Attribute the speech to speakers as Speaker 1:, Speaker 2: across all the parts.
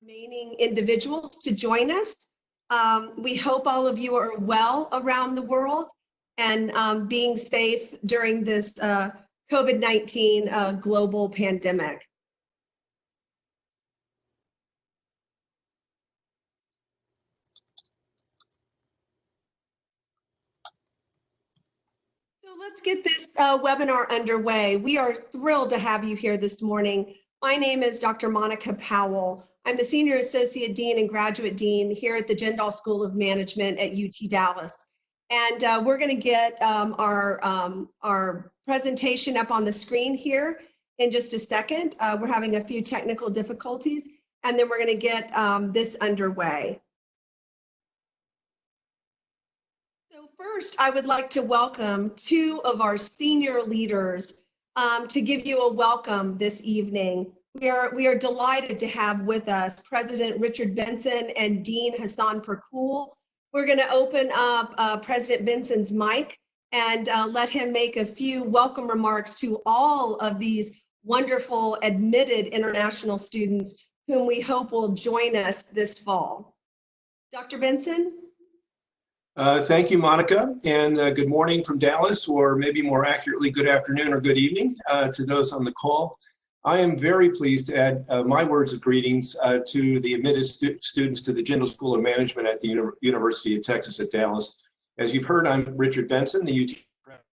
Speaker 1: remaining individuals to join us. We hope all of you are well around the world and being safe during this COVID-19 global pandemic. So let's get this webinar underway. We are thrilled to have you here this morning. My name is Dr. Monica Powell. I'm the Senior Associate Dean and Graduate Dean here at the Jindal School of Management at UT Dallas. And we're going to get our presentation up on the screen here in just a second. We're having a few technical difficulties, and then we're going to get this underway. So first, I would like to welcome two of our senior leaders to give you a welcome this evening. We are delighted to have with us President Richard Benson and Dean Hassan Perkul. We're going to open up President Benson's mic and let him make a few welcome remarks to all of these wonderful admitted international students whom we hope will join us this fall. Dr. Benson?
Speaker 2: Thank you, Monica, and good morning from Dallas, or maybe more accurately, good afternoon or good evening to those on the call. I am very pleased to add my words of greetings to the admitted students to the Jindal School of Management at the University of Texas at Dallas. As you've heard, I'm Richard Benson, the UT president.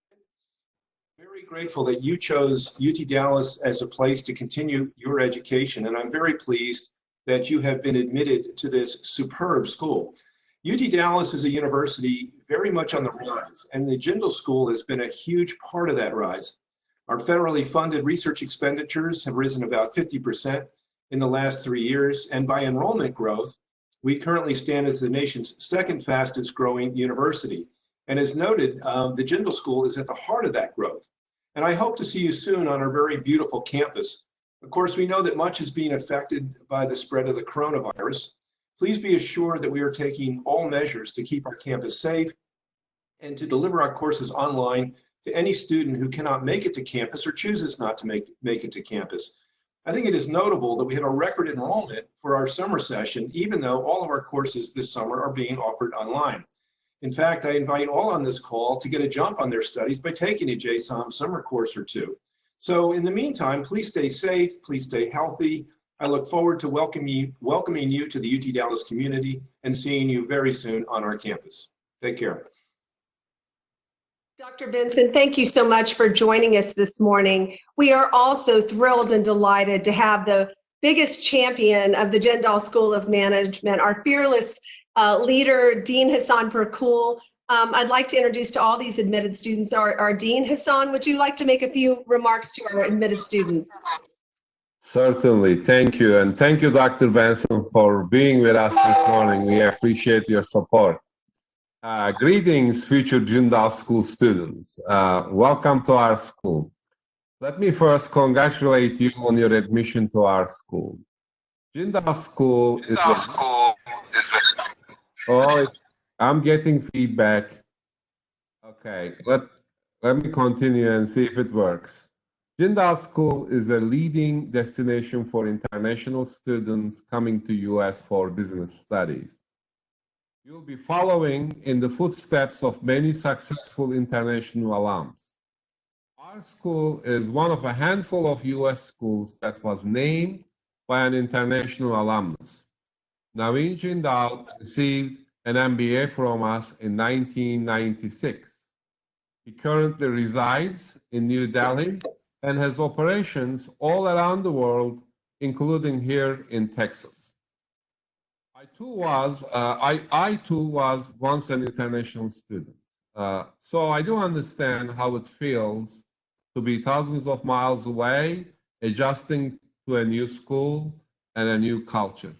Speaker 2: Very grateful that you chose UT Dallas as a place to continue your education, and I'm very pleased that you have been admitted to this superb school. UT Dallas is a university very much on the rise, and the Jindal School has been a huge part of that rise. Our federally funded research expenditures have risen about 50% in the last 3 years, and by enrollment growth, we currently stand as the nation's second fastest growing university. And as noted, the Jindal School is at the heart of that growth. And I hope to see you soon on our very beautiful campus. Of course, we know that much is being affected by the spread of the coronavirus. Please be assured that we are taking all measures to keep our campus safe and to deliver our courses online to any student who cannot make it to campus or chooses not to make it to campus. I think it is notable that we have a record enrollment for our summer session, even though all of our courses this summer are being offered online. In fact, I invite all on this call to get a jump on their studies by taking a JSOM summer course or two. So in the meantime, please stay safe, please stay healthy. I look forward to welcoming you to the UT Dallas community and seeing you very soon on our campus. Take care.
Speaker 1: Dr. Benson, thank you so much for joining us this morning. We are also thrilled and delighted to have the biggest champion of the Jindal School of Management, our fearless leader, Dean Hassan Perkul. I'd like to introduce to all these admitted students our Dean. Hassan, would you like to make a few remarks to our admitted students?
Speaker 3: Certainly, thank you. And thank you, Dr. Benson, for being with us this morning. We appreciate your support. Greetings, future Jindal School students. Welcome to our school. Let me first congratulate you on your admission to our school. Jindal School is Oh, I'm getting feedback. Okay, let me continue and see if it works. Jindal School is a leading destination for international students coming to US for business studies. You'll be following in the footsteps of many successful international alums. Our school is one of a handful of US schools that was named by an international alumnus. Naveen Jindal received an MBA from us in 1996. He currently resides in New Delhi and has operations all around the world, including here in Texas. I too was once an international student. So I do understand how it feels to be thousands of miles away, adjusting to a new school and a new culture.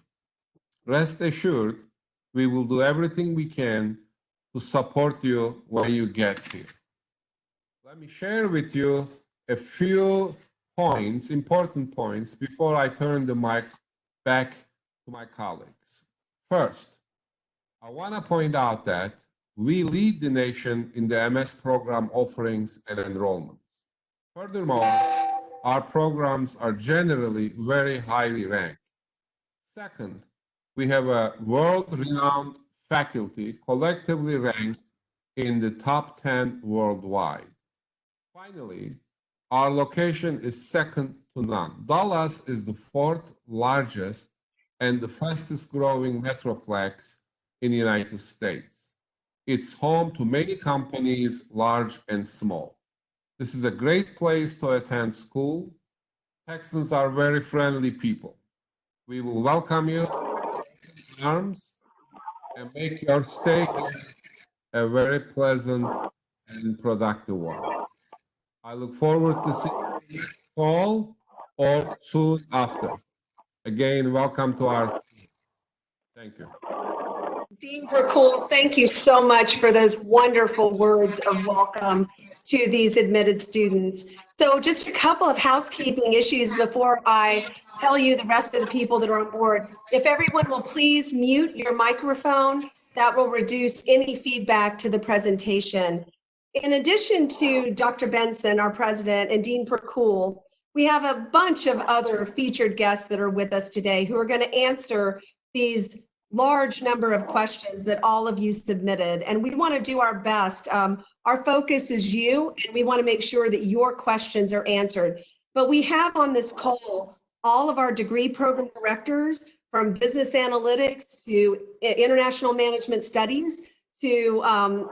Speaker 3: Rest assured, we will do everything we can to support you when you get here. Let me share with you a few points, important points, before I turn the mic back to my colleagues. First, I want to point out that we lead the nation in the MS program offerings and enrollments. Furthermore, our programs are generally very highly ranked. Second, we have a world-renowned faculty collectively ranked in the top 10 worldwide. Finally, our location is second to none. Dallas is the fourth largest and the fastest growing metroplex in the United States. It's home to many companies, large and small. This is a great place to attend school. Texans are very friendly people. We will welcome you in arms and make your stay a very pleasant and productive one. I look forward to seeing you next fall or soon after. Again, welcome to our school. Thank you.
Speaker 1: Dean Percool, thank you so much for those wonderful words of welcome to these admitted students. So just a couple of housekeeping issues before I tell you the rest of the people that are on board. If everyone will please mute your microphone, that will reduce any feedback to the presentation. In addition to Dr. Benson, our president, and Dean Percool, we have a bunch of other featured guests that are with us today who are going to answer these large number of questions that all of you submitted, and we want to do our best. Our focus is you, and we want to make sure that your questions are answered. But we have on this call all of our degree program directors, from business analytics to international management studies to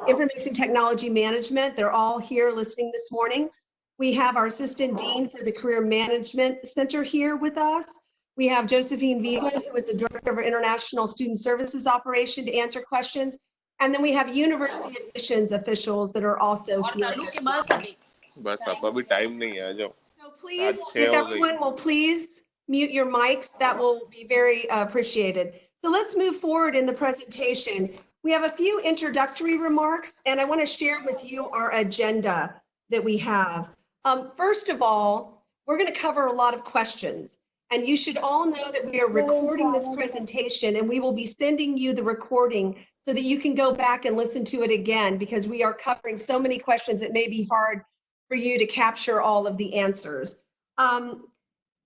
Speaker 1: information technology management. They're all here listening this morning. We have our assistant dean for the Career Management Center here with us. We have Josephine Vega, who is the Director of our International Student Services Operation, to answer questions. And then we have university admissions officials that are also here. So please, if everyone will please mute your mics, that will be very appreciated. So let's move forward in the presentation. We have a few introductory remarks, and I want to share with you our agenda that we have. First of all, we're going to cover a lot of questions. And you should all know that we are recording this presentation, and we will be sending you the recording so that you can go back and listen to it again, because we are covering so many questions it may be hard for you to capture all of the answers.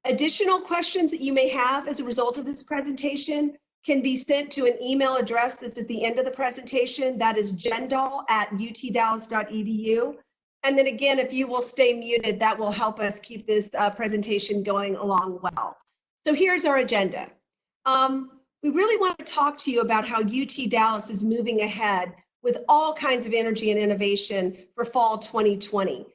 Speaker 1: Additional questions that you may have as a result of this presentation can be sent to an email address that's at the end of the presentation. That is jindal@utdallas.edu. And then again, if you will stay muted, that will help us keep this presentation going along well. So here's our agenda. We really want to talk to you about how UT Dallas is moving ahead with all kinds of energy and innovation for fall 2020.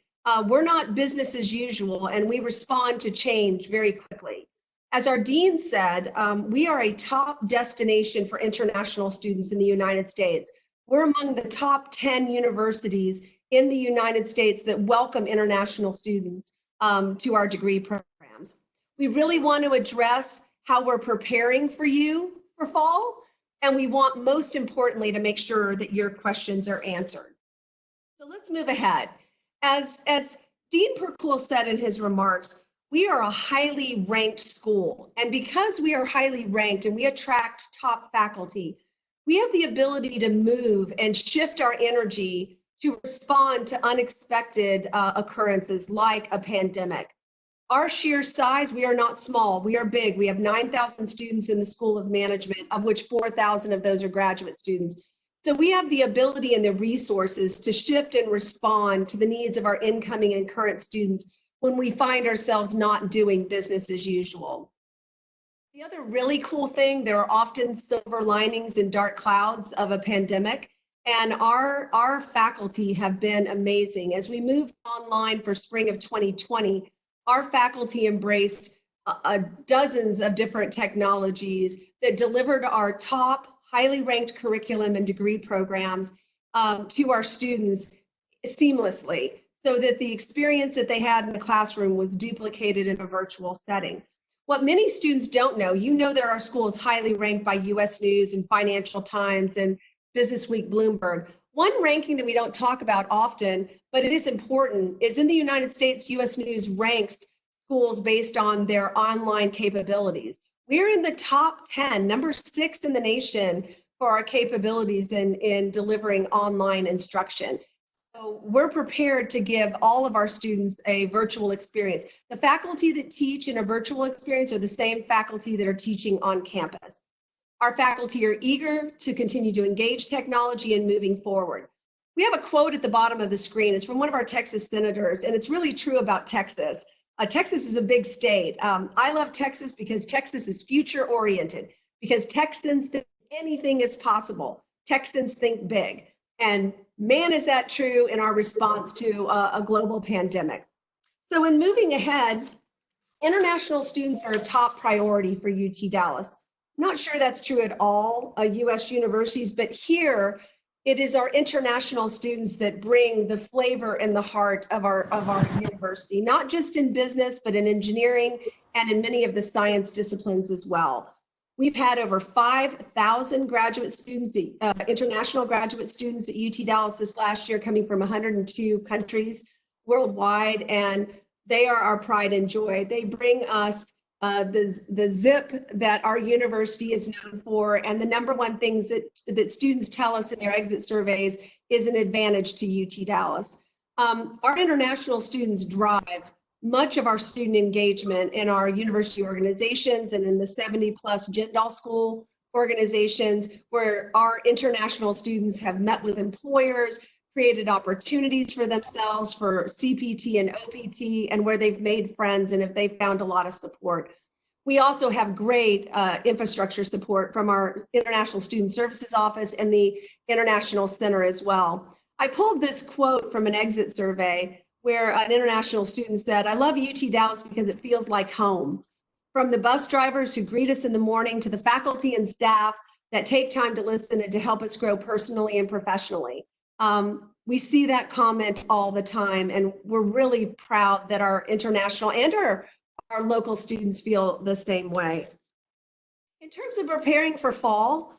Speaker 1: We're not business as usual, and we respond to change very quickly. As our dean said, we are a top destination for international students in the United States. We're among the top 10 universities in the United States that welcome international students to our degree programs. We really want to address how we're preparing for you for fall, and we want, most importantly, to make sure that your questions are answered. So let's move ahead. As Dean Percool said in his remarks, we are a highly ranked school, and because we are highly ranked and we attract top faculty, we have the ability to move and shift our energy to respond to unexpected occurrences like a pandemic. Our sheer size, we are not small, we are big. We have 9,000 students in the School of Management, of which 4,000 of those are graduate students. So we have the ability and the resources to shift and respond to the needs of our incoming and current students when we find ourselves not doing business as usual. The other really cool thing, there are often silver linings in dark clouds of a pandemic. And our faculty have been amazing. As we moved online for spring of 2020, our faculty embraced dozens of different technologies that delivered our top highly ranked curriculum and degree programs to our students seamlessly, so that the experience that they had in the classroom was duplicated in a virtual setting. What many students don't know, you know that our school is highly ranked by US News and Financial Times and Business Week Bloomberg. One ranking that we don't talk about often, but it is important, is in the United States, US News ranks schools based on their online capabilities. We're in the top 10, number 6 in the nation for our capabilities in delivering online instruction. So we're prepared to give all of our students a virtual experience. The faculty that teach in a virtual experience are the same faculty that are teaching on campus. Our faculty are eager to continue to engage technology and moving forward. We have a quote at the bottom of the screen. It's from one of our Texas senators, and it's really true about Texas. Texas is a big state. I love Texas because Texas is future oriented, because Texans think anything is possible. Texans think big. And man, is that true in our response to a global pandemic. So in moving ahead, international students are a top priority for UT Dallas. I'm not sure that's true at all US universities, but here it is our international students that bring the flavor and the heart of our university, not just in business, but in engineering and in many of the science disciplines as well. We've had over 5,000 graduate students, international graduate students at UT Dallas this last year, coming from 102 countries worldwide, and they are our pride and joy. They bring us the zip that our university is known for, and the number one things that students tell us in their exit surveys is an advantage to UT Dallas. Our international students drive much of our student engagement in our university organizations and in the 70+ Jindal School organizations, where our international students have met with employers, created opportunities for themselves for CPT and OPT, and where they've made friends and if they've found a lot of support. We also have great infrastructure support from our International Student Services Office and the International Center as well. I pulled this quote from an exit survey where an international student said, "I love UT Dallas because it feels like home." From the bus drivers who greet us in the morning to the faculty and staff that take time to listen and to help us grow personally and professionally. We see that comment all the time, and we're really proud that our international and our local students feel the same way. In terms of preparing for fall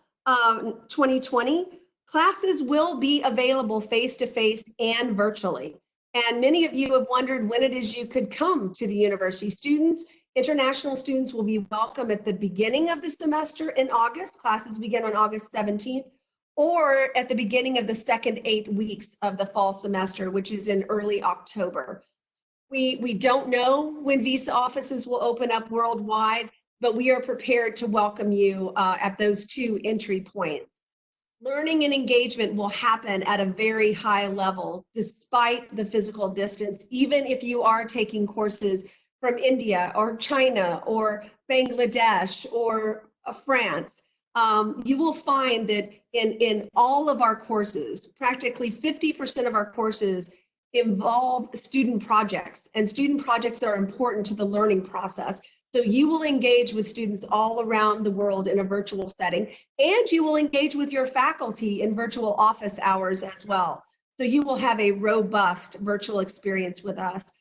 Speaker 1: 2020, classes will be available face-to-face and virtually. And many of you have wondered when it is you could come to the university. Students, international students, will be welcome at the beginning of the semester in August. Classes begin on August 17th, or at the beginning of the second 8 weeks of the fall semester, which is in early October. We don't know when visa offices will open up worldwide, but we are prepared to welcome you at those two entry points. Learning and engagement will happen at a very high level despite the physical distance, even if you are taking courses from India or China or Bangladesh or France. You will find that in all of our courses, practically 50% of our courses involve student projects, and student projects are important to the learning process. So you will engage with students all around the world in a virtual setting, and you will engage with your faculty in virtual office hours as well. So you will have a robust virtual experience with us.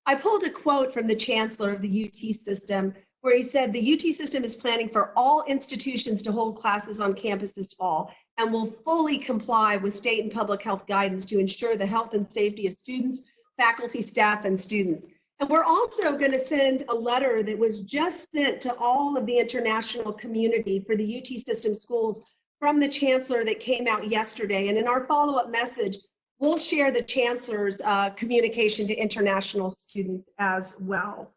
Speaker 1: I pulled a quote from the chancellor of the UT system, where he said, "The UT system is planning for all institutions to hold classes on campus this fall and will fully comply with state and public health guidance to ensure the health and safety of students, faculty, staff, and students." And we're also going to send a letter that was just sent to all of the international community for the UT system schools from the chancellor that came out yesterday. And in our follow-up message, we'll share the chancellor's communication to international students as well.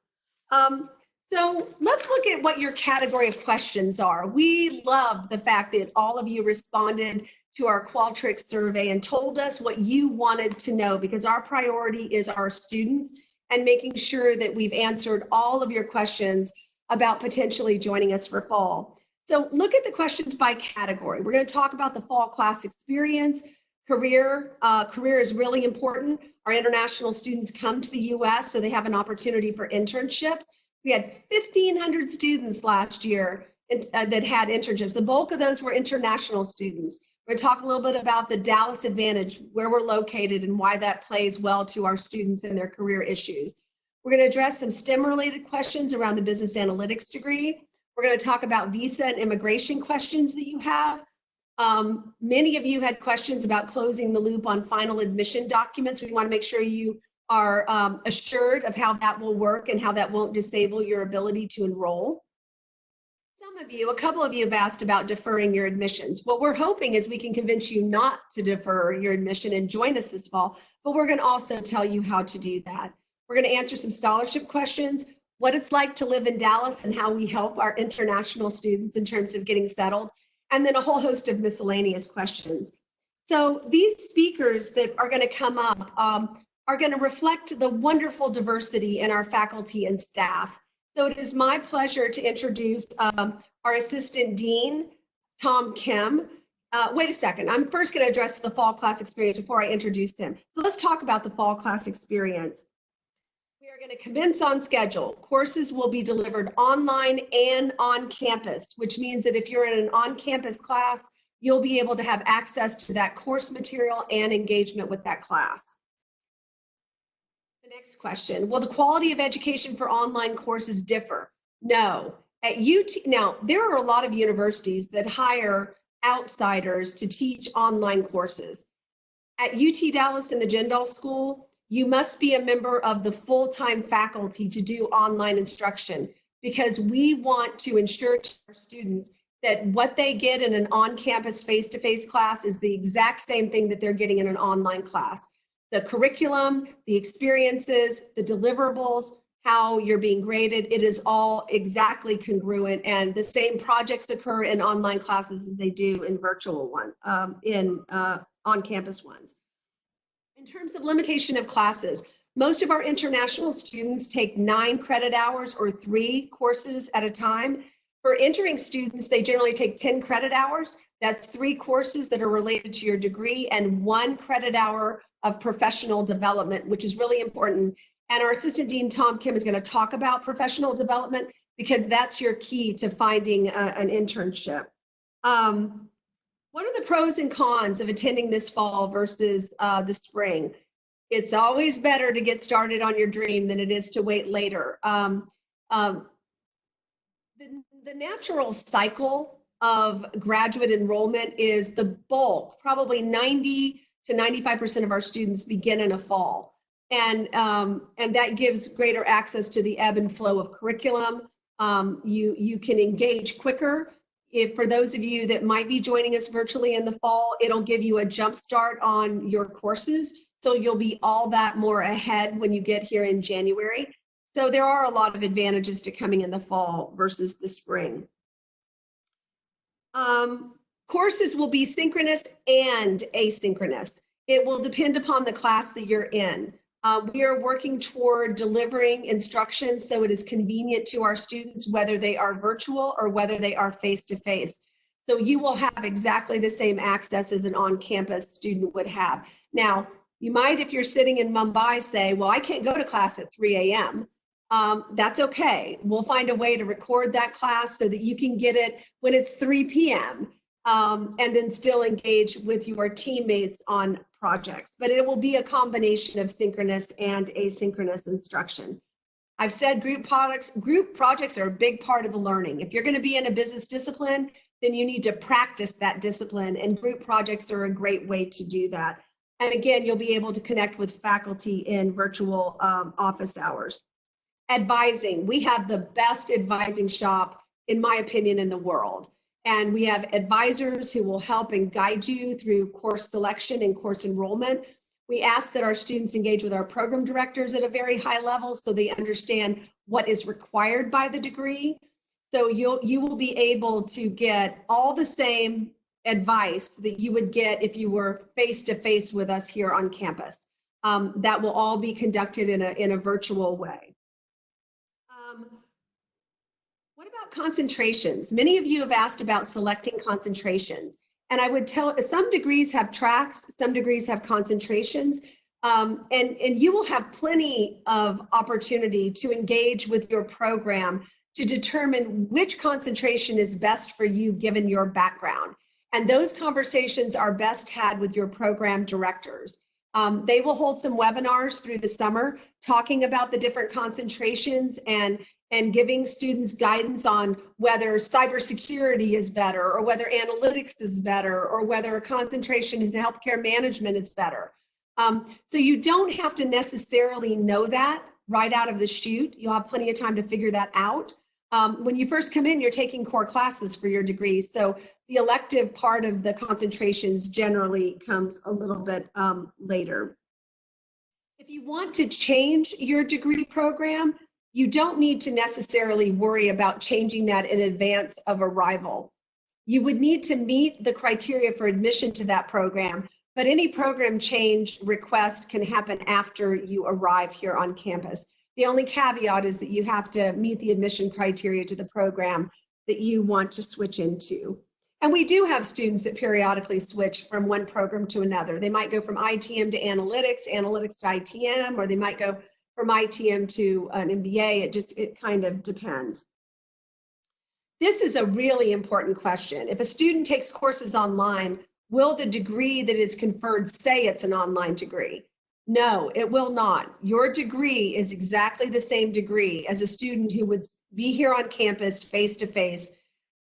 Speaker 1: So let's look at what your category of questions are. We love the fact that all of you responded to our Qualtrics survey and told us what you wanted to know, because our priority is our students and making sure that we've answered all of your questions about potentially joining us for fall. So look at the questions by category. We're going to talk about the fall class experience, career. Career is really important. Our international students come to the US, so they have an opportunity for internships. We had 1,500 students last year that had internships. The bulk of those were international students. We're going to talk a little bit about the Dallas advantage, where we're located and why that plays well to our students and their career issues. We're going to address some STEM-related questions around the business analytics degree. We're going to talk about visa and immigration questions that you have. Many of you had questions about closing the loop on final admission documents. We want to make sure you are assured of how that will work and how that won't disable your ability to enroll. Some A couple of you have asked about deferring your admissions. What we're hoping is we can convince you not to defer your admission and join us this fall, but we're going to also tell you how to do that. We're going to answer some scholarship questions, what it's like to live in Dallas and how we help our international students in terms of getting settled, and then a whole host of miscellaneous questions. So these speakers that are going to come up are going to reflect the wonderful diversity in our faculty and staff. So it is my pleasure to introduce our Assistant Dean, Tom Kim. Wait a second, I'm first going to address the fall class experience before I introduce him. So let's talk about the fall class experience. We are going to commence on schedule. Courses will be delivered online and on campus, which means that if you're in an on-campus class, you'll be able to have access to that course material and engagement with that class. The next question, will the quality of education for online courses differ? No. At UT, now, there are a lot of universities that hire outsiders to teach online courses. At UT Dallas and the Jindal School, you must be a member of the full-time faculty to do online instruction, because we want to ensure to our students that what they get in an on-campus face-to-face class is the exact same thing that they're getting in an online class. The curriculum, the experiences, the deliverables, how you're being graded, it is all exactly congruent, and the same projects occur in online classes as they do in virtual one, on-campus ones. In terms of limitation of classes, most of our international students take 9 credit hours or 3 courses at a time. For entering students, they generally take 10 credit hours. That's 3 courses that are related to your degree and 1 credit hour of professional development, which is really important. And our Assistant Dean, Tom Kim, is going to talk about professional development because that's your key to finding an internship. What are the pros and cons of attending this fall versus the spring? It's always better to get started on your dream than it is to wait later. The natural cycle of graduate enrollment is the bulk, probably 90 to 95% of our students begin in a fall. And that gives greater access to the ebb and flow of curriculum. You can engage quicker. For those of you that might be joining us virtually in the fall, it'll give you a jump start on your courses. So you'll be all that more ahead when you get here in January. So there are a lot of advantages to coming in the fall versus the spring. Courses will be synchronous and asynchronous. It will depend upon the class that you're in. We are working toward delivering instruction so it is convenient to our students, whether they are virtual or whether they are face-to-face. So you will have exactly the same access as an on-campus student would have. Now, you might, if you're sitting in Mumbai, say, well, I can't go to class at 3 a.m. That's okay. We'll find a way to record that class so that you can get it when it's 3 p.m. And then still engage with your teammates on projects. But it will be a combination of synchronous and asynchronous instruction. I've said group projects are a big part of the learning. If you're going to be in a business discipline, then you need to practice that discipline, and group projects are a great way to do that. And again, you'll be able to connect with faculty in virtual office hours. Advising, we have the best advising shop, in my opinion, in the world. And we have advisors who will help and guide you through course selection and course enrollment. We ask that our students engage with our program directors at a very high level so they understand what is required by the degree. So you will be able to get all the same advice that you would get if you were face-to-face with us here on campus. That will all be conducted in a virtual way. What about concentrations? Many of you have asked about selecting concentrations. And I would tell, some degrees have tracks, some degrees have concentrations, and you will have plenty of opportunity to engage with your program to determine which concentration is best for you given your background. And those conversations are best had with your program directors. They will hold some webinars through the summer talking about the different concentrations and giving students guidance on whether cybersecurity is better or whether analytics is better or whether a concentration in healthcare management is better. So you don't have to necessarily know that right out of the chute. You'll have plenty of time to figure that out. When you first come in, you're taking core classes for your degree. So the elective part of the concentrations generally comes a little bit later. If you want to change your degree program, you don't need to necessarily worry about changing that in advance of arrival. You would need to meet the criteria for admission to that program, but any program change request can happen after you arrive here on campus. The only caveat is that you have to meet the admission criteria to the program that you want to switch into. And we do have students that periodically switch from one program to another. They might go from ITM to analytics, analytics to ITM, or they might go from ITM to an MBA. It kind of depends. This is a really important question. If a student takes courses online, will the degree that is conferred say it's an online degree? No, it will not. Your degree is exactly the same degree as a student who would be here on campus face to face.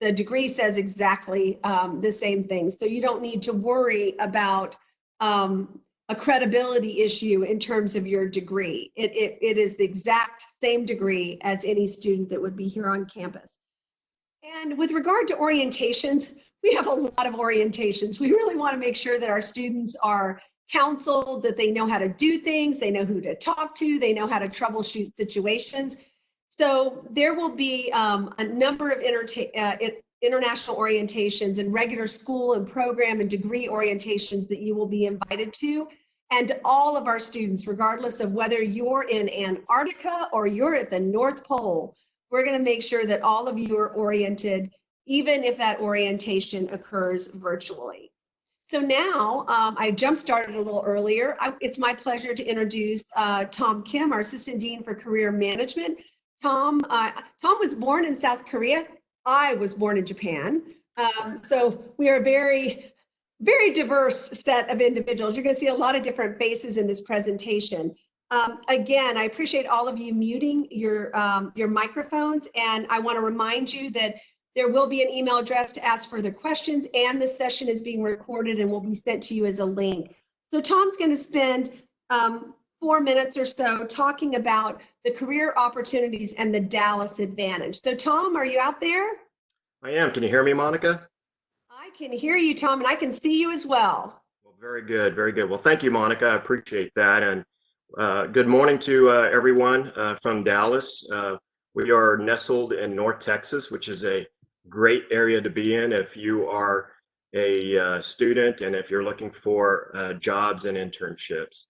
Speaker 1: The degree says exactly the same thing. So you don't need to worry about a credibility issue in terms of your degree. It is the exact same degree as any student that would be here on campus. And with regard to orientations, we have a lot of orientations. We really want to make sure that our students are counseled, that they know how to do things, they know who to talk to, they know how to troubleshoot situations. So there will be a number of international orientations and regular school and program and degree orientations that you will be invited to. And all of our students, regardless of whether you're in Antarctica or you're at the North Pole, we're going to make sure that all of you are oriented, even if that orientation occurs virtually. So now I jump-started a little earlier. It's my pleasure to introduce Tom Kim, our Assistant Dean for Career Management. Tom was born in South Korea. I was born in Japan. So we are a very, very diverse set of individuals. You're going to see a lot of different faces in this presentation. Again, I appreciate all of you muting your microphones, and I want to remind you that there will be an email address to ask further questions, and this session is being recorded and will be sent to you as a link. So Tom's going to spend 4 minutes or so talking about the career opportunities and the Dallas advantage. So Tom, are you out there?
Speaker 4: I am. Can you hear me, Monica?
Speaker 1: I can hear you, Tom, and I can see you as well.
Speaker 4: Well, very good, very good. Well, thank you, Monica. I appreciate that. And good morning to everyone from Dallas. We are nestled in North Texas, which is a great area to be in if you are a student and if you're looking for jobs and internships.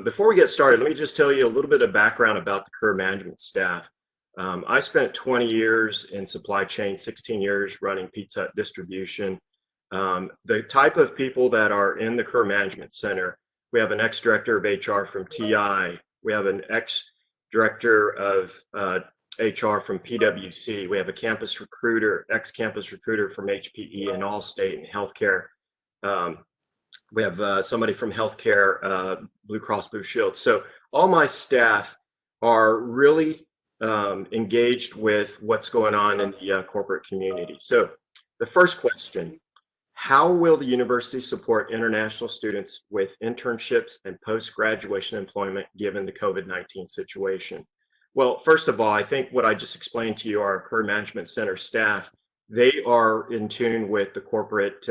Speaker 4: Before we get started, let me just tell you a little bit of background about the career management staff. I spent 20 years in supply chain, 16 years running Pizza Hut distribution. The type of people that are in the career management center, we have an ex-director of HR from TI. We have an ex-director of HR from PwC. We have a campus recruiter, ex-campus recruiter from HPE and Allstate and healthcare. We have somebody from healthcare, Blue Cross Blue Shield. So all my staff are really engaged with what's going on in the corporate community. So the first question, how will the university support international students with internships and post-graduation employment given the COVID-19 situation? Well, first of all, I think what I just explained to you, our career management center staff, they are in tune with the corporate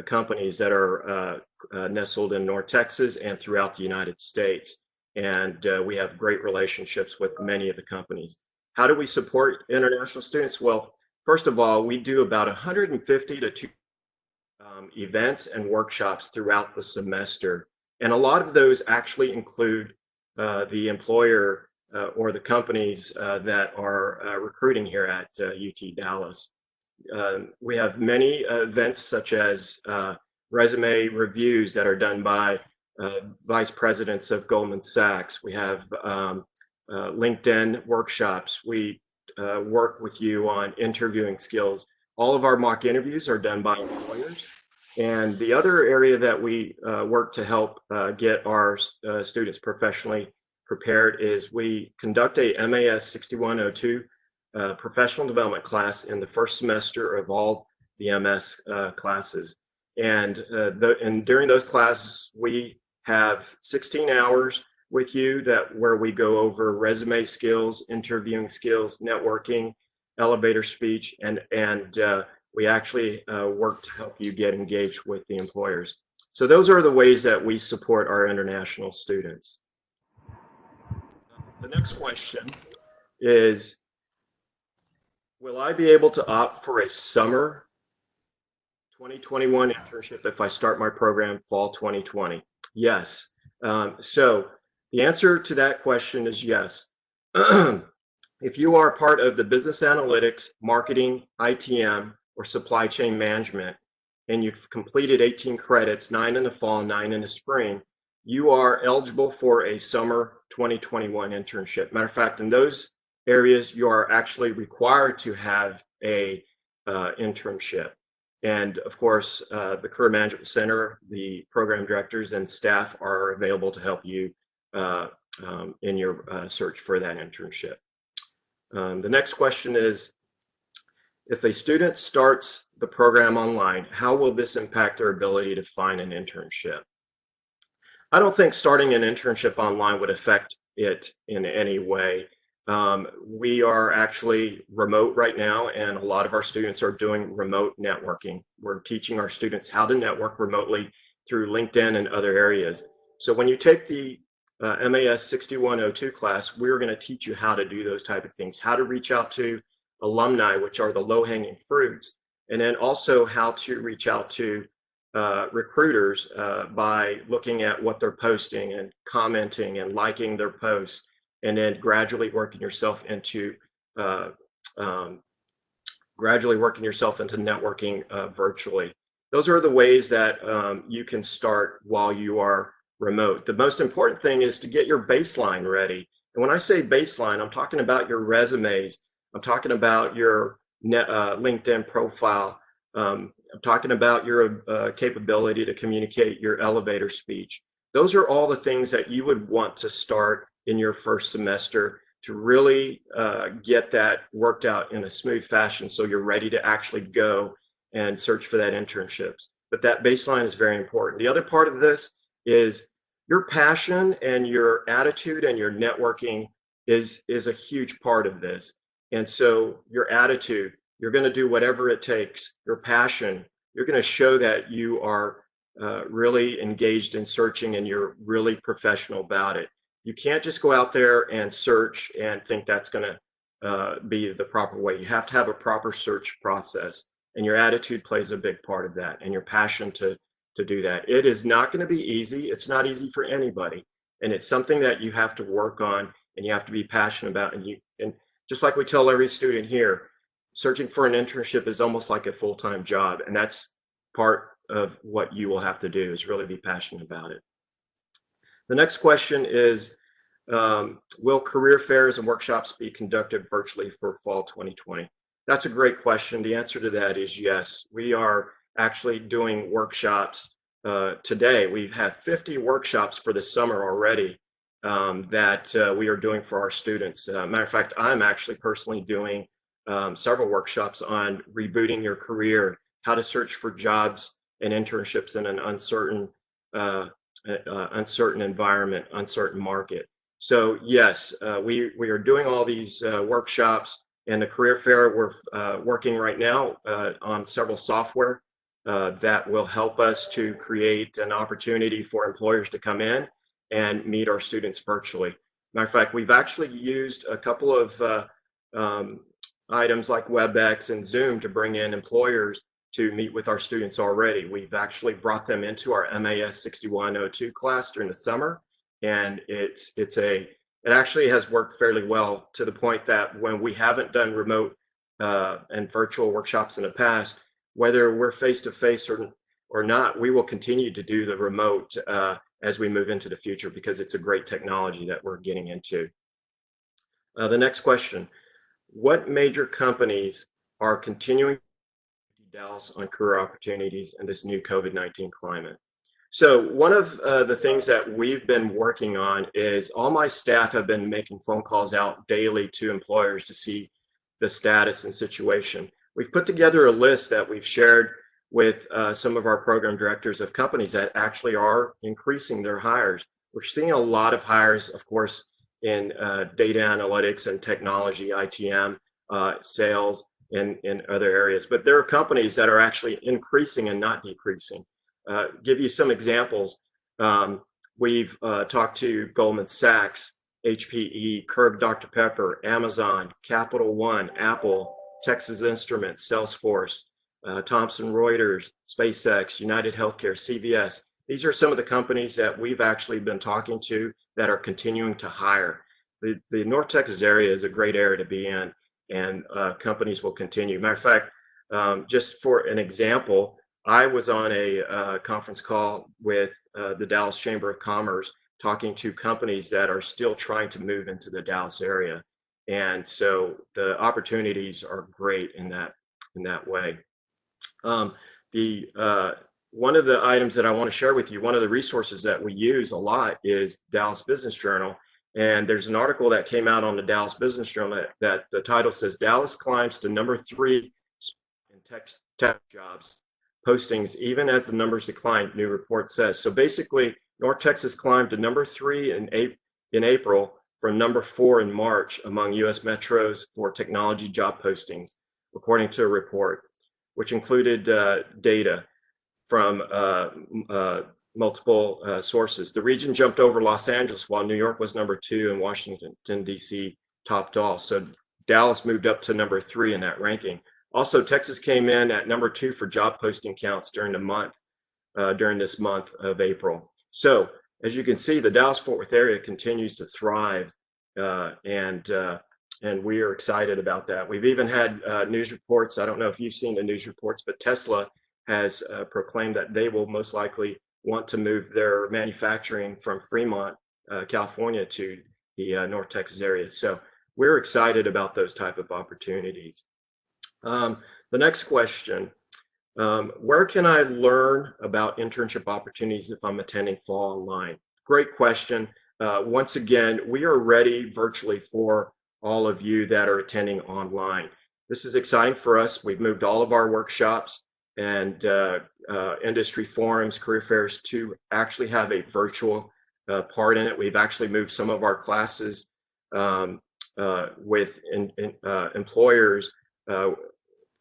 Speaker 4: companies that are nestled in North Texas and throughout the United States. And we have great relationships with many of the companies. How do we support international students? Well, first of all, we do about 150 to 200 events and workshops throughout the semester. And a lot of those actually include the employer or the companies that are recruiting here at UT Dallas. We have many events such as resume reviews that are done by vice presidents of Goldman Sachs. We have LinkedIn workshops. We work with you on interviewing skills. All of our mock interviews are done by employers. And the other area that we work to help get our students professionally prepared is we conduct a MAS 6102 professional development class in the first semester of all the MS classes. And during those classes, we have 16 hours with you where we go over resume skills, interviewing skills, networking, elevator speech, and we actually work to help you get engaged with the employers. So those are the ways that we support our international students. The next question is, will I be able to opt for a summer 2021 internship if I start my program fall 2020? Yes. So the answer to that question is yes. If you are part of the business analytics, marketing, ITM, or supply chain management, and you've completed 18 credits, 9 in the fall, 9 in the spring, you are eligible for a summer 2021 internship. Matter of fact, in those areas, you are actually required to have a internship. And of course, the Career Management Center, the program directors and staff are available to help you in your search for that internship. The next question is, if a student starts the program online, how will this impact their ability to find an internship? I don't think starting an internship online would affect it in any way. We are actually remote right now, and a lot of our students are doing remote networking. We're teaching our students how to network remotely through LinkedIn and other areas. So when you take the MAS 6102 class, we're going to teach you how to do those type of things, how to reach out to alumni, which are the low-hanging fruits, and then also how to reach out to recruiters by looking at what they're posting and commenting and liking their posts, and then gradually working yourself into networking virtually. Those are the ways that you can start while you are remote. The most important thing is to get your baseline ready. And when I say baseline, I'm talking about your resumes. I'm talking about your LinkedIn profile. I'm talking about your capability to communicate, your elevator speech. Those are all the things that you would want to start in your first semester to really get that worked out in a smooth fashion so you're ready to actually go and search for that internships. But that baseline is very important. The other part of this is your passion and your attitude and your networking is a huge part of this. And so your attitude, you're going to do whatever it takes. Your passion, you're going to show that you are really engaged in searching and you're really professional about it. You can't just go out there and search and think that's going to be the proper way. You have to have a proper search process, and your attitude plays a big part of that, and your passion to do that. It is not going to be easy. It's not easy for anybody, and it's something that you have to work on and you have to be passionate about. And just like we tell every student here, searching for an internship is almost like a full-time job, and that's part of what you will have to do, is really be passionate about it. The next question is, will career fairs and workshops be conducted virtually for fall 2020? That's a great question. The answer to that is yes. We are actually doing workshops today. We've had 50 workshops for the summer already that we are doing for our students. Matter of fact, I'm actually personally doing several workshops on rebooting your career, how to search for jobs and internships in an uncertain environment, uncertain market. So yes, we are doing all these workshops, and the career fair, we're working right now on several software that will help us to create an opportunity for employers to come in and meet our students virtually. Matter of fact, we've actually used a couple of items like WebEx and Zoom to bring in employers to meet with our students already. We've actually brought them into our MAS 6102 class during the summer, and it actually has worked fairly well, to the point that when we haven't done remote and virtual workshops in the past, whether we're face-to-face or not, we will continue to do the remote as we move into the future, because it's a great technology that we're getting into. The next question, what major companies are continuing Dallas on career opportunities in this new COVID-19 climate? So one of the things that we've been working on is all my staff have been making phone calls out daily to employers to see the status and situation. We've put together a list that we've shared with some of our program directors of companies that actually are increasing their hires. We're seeing a lot of hires, of course, in data analytics and technology, ITM, sales, and in other areas. But there are companies that are actually increasing and not decreasing. Give you some examples. We've talked to Goldman Sachs, HPE, Curb Dr. Pepper, Amazon, Capital One, Apple, Texas Instruments, Salesforce, Thomson Reuters, SpaceX, United Healthcare, CVS. These are some of the companies that we've actually been talking to that are continuing to hire. The North Texas area is a great area to be in, and companies will continue. Matter of fact, just for an example, I was on a conference call with the Dallas Chamber of Commerce talking to companies that are still trying to move into the Dallas area. And so the opportunities are great in that way. One of the items that I want to share with you, one of the resources that we use a lot is Dallas Business Journal. And there's an article that came out on the Dallas Business Journal that the title says, Dallas climbs to #3 in tech jobs postings, even as the numbers decline, new report says. So basically, North Texas climbed to #3 in April from #4 in March among U.S. metros for technology job postings, according to a report, which included data from multiple sources. The region jumped over Los Angeles while New York was #2 and Washington, D.C. topped all. So Dallas moved up to #3 in that ranking. Also, Texas came in at #2 for job posting counts during this month of April. So as you can see, the Dallas-Fort Worth area continues to thrive, and we are excited about that. We've even had news reports. I don't know if you've seen the news reports, but Tesla has proclaimed that they will most likely want to move their manufacturing from Fremont, California to the North Texas area. So we're excited about those type of opportunities. The next question, where can I learn about internship opportunities if I'm attending Fall Online? Great question. Once again, we are ready virtually for all of you that are attending online. This is exciting for us. We've moved all of our workshops and industry forums, career fairs to actually have a virtual part in it. We've actually moved some of our classes with employers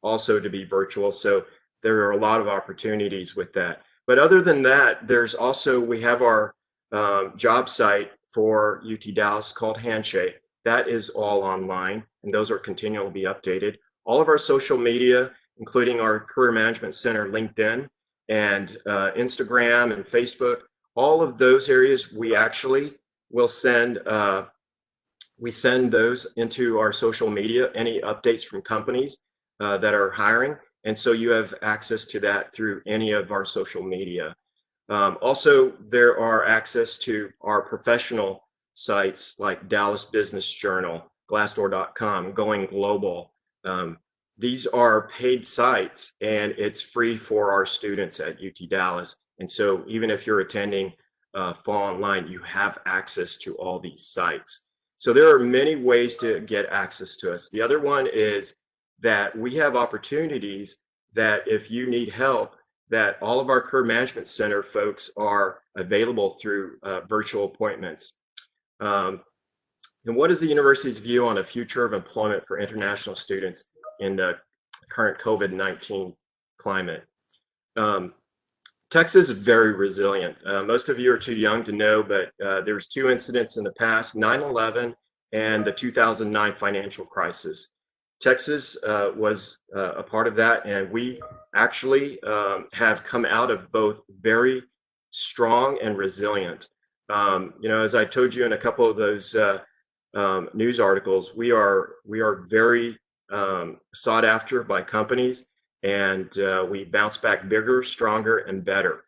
Speaker 4: also to be virtual. So there are a lot of opportunities with that. But other than that, we have our job site for UT Dallas called Handshake. That is all online, and those are continually be updated. All of our social media, including our Career Management Center, LinkedIn, and Instagram and Facebook, all of those areas we actually will send those into our social media, any updates from companies that are hiring. And so you have access to that through any of our social media. Also, there are access to our professional sites like Dallas Business Journal, Glassdoor.com, Going Global. These are paid sites, and it's free for our students at UT Dallas. And so even if you're attending Fall Online, you have access to all these sites. So there are many ways to get access to us. The other one is that we have opportunities that if you need help, that all of our Career Management Center folks are available through virtual appointments. And what is the university's view on a future of employment for international students in the current COVID-19 climate? Texas is very resilient. Most of you are too young to know, but there's 2 incidents in the past, 9/11 and the 2009 financial crisis. Texas was a part of that, and we actually have come out of both very strong and resilient. As I told you in a couple of those news articles, we are very sought after by companies, and we bounce back bigger, stronger, and better.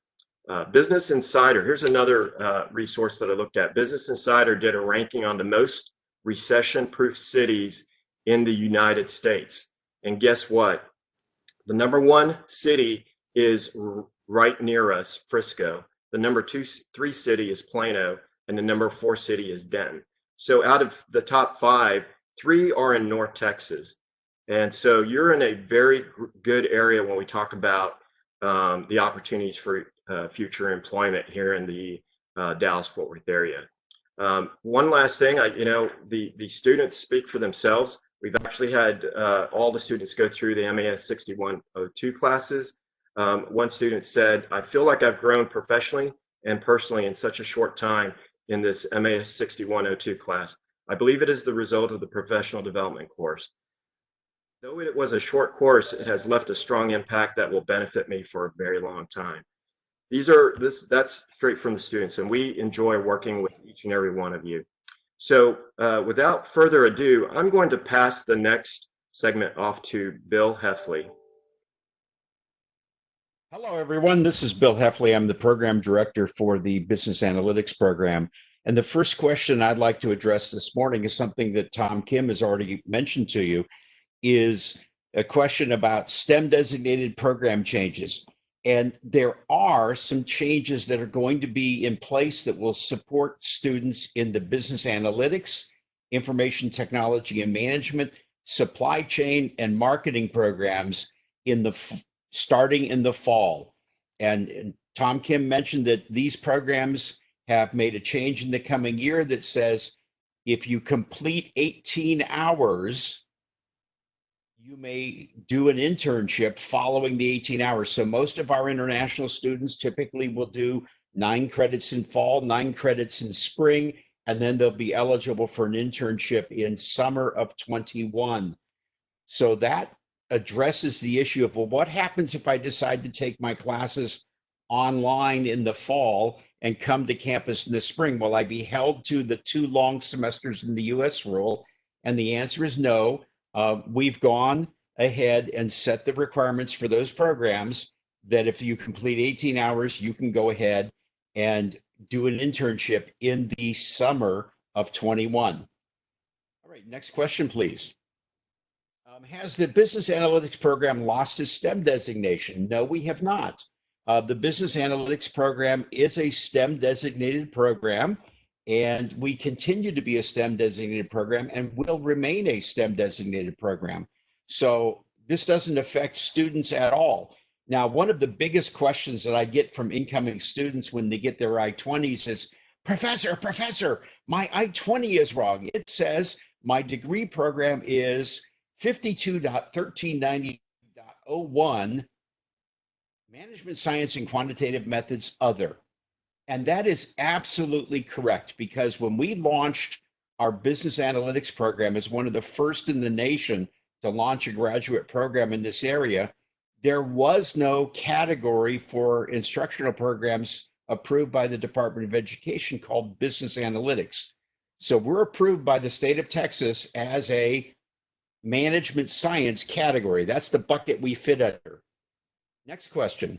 Speaker 4: Business Insider, here's another resource that I looked at. Business Insider did a ranking on the most recession-proof cities in the United States. And guess what? The #1 city is right near us, Frisco. The #3 city is Plano, and the #4 city is Denton. So out of the top 5, 3 are in North Texas. And so you're in a very good area when we talk about the opportunities for future employment here in the Dallas-Fort Worth area. One last thing, the students speak for themselves. We've actually had all the students go through the MAS 6102 classes. One student said, I feel like I've grown professionally and personally in such a short time in this MAS 6102 class. I believe it is the result of the professional development course. Though it was a short course, it has left a strong impact that will benefit me for a very long time. That's straight from the students, and we enjoy working with each and every one of you. So without further ado, I'm going to pass the next segment off to Bill Heffley.
Speaker 5: Hello, everyone. This is Bill Heffley. I'm the program director for the Business Analytics program. And the first question I'd like to address this morning is something that Tom Kim has already mentioned to you, is a question about STEM designated program changes. And there are some changes that are going to be in place that will support students in the business analytics, information technology and management, supply chain, and marketing programs starting in the fall. And Tom Kim mentioned that these programs have made a change in the coming year that says if you complete 18 hours, you may do an internship following the 18 hours. So most of our international students typically will do 9 credits in fall, 9 credits in spring, and then they'll be eligible for an internship in summer of 21. So that addresses the issue of, well, what happens if I decide to take my classes online in the fall and come to campus in the spring? Will I be held to the 2 long semesters in the US rule? And the answer is no. We've gone ahead and set the requirements for those programs that if you complete 18 hours, you can go ahead and do an internship in the summer of 21. All right, next question, please. Has the business analytics program lost its STEM designation? No, we have not. The business analytics program is a STEM designated program, and we continue to be a STEM designated program and will remain a STEM designated program. So this doesn't affect students at all. Now, one of the biggest questions that I get from incoming students when they get their I-20s is, Professor, my I-20 is wrong. It says my degree program is 52.1390.01, Management Science and Quantitative Methods Other. And that is absolutely correct, because when we launched our business analytics program as one of the first in the nation to launch a graduate program in this area, there was no category for instructional programs approved by the Department of Education called business analytics. So we're approved by the state of Texas as a management science category. That's the bucket we fit under. Next question.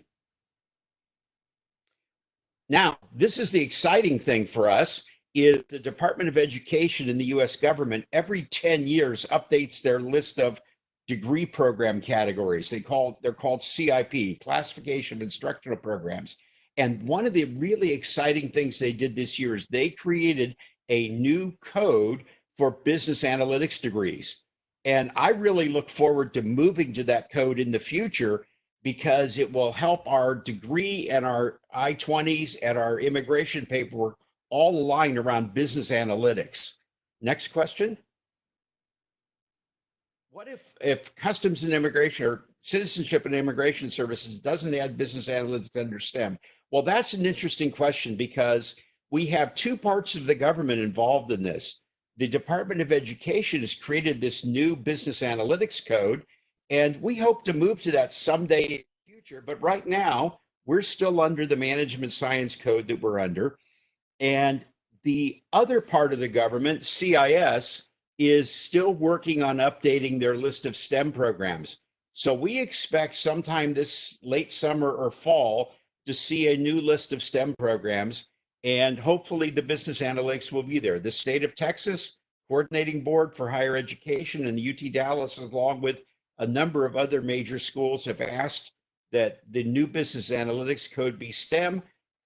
Speaker 5: Now, this is the exciting thing for us, is the Department of Education in the US government every 10 years updates their list of degree program categories. They're called CIP, Classification of Instructional Programs. And one of the really exciting things they did this year is they created a new code for business analytics degrees. And I really look forward to moving to that code in the future, because it will help our degree and our I-20s and our immigration paperwork all align around business analytics. Next question. What if Customs and Immigration or Citizenship and Immigration Services doesn't add business analytics under STEM? Well, that's an interesting question, because we have 2 parts of the government involved in this. The Department of Education has created this new business analytics code, and we hope to move to that someday in the future. But right now, we're still under the management science code that we're under. And the other part of the government, CIS, is still working on updating their list of STEM programs. So we expect sometime this late summer or fall to see a new list of STEM programs. And hopefully the business analytics will be there. The state of Texas Coordinating Board for Higher Education and the UT Dallas, along with a number of other major schools, have asked that the new business analytics code be STEM,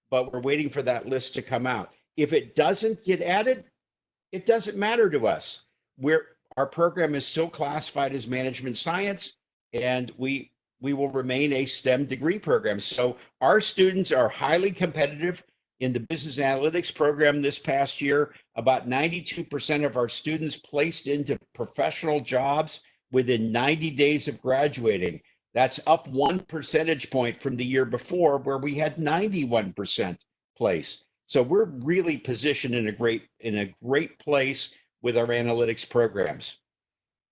Speaker 5: but we're waiting for that list to come out. If it doesn't get added, it doesn't matter to us. Our program is still classified as management science, and we will remain a STEM degree program. So our students are highly competitive. In the business analytics program this past year, about 92% of our students placed into professional jobs within 90 days of graduating. That's up 1 percentage point from the year before, where we had 91% place. So we're really positioned in a great place with our analytics programs.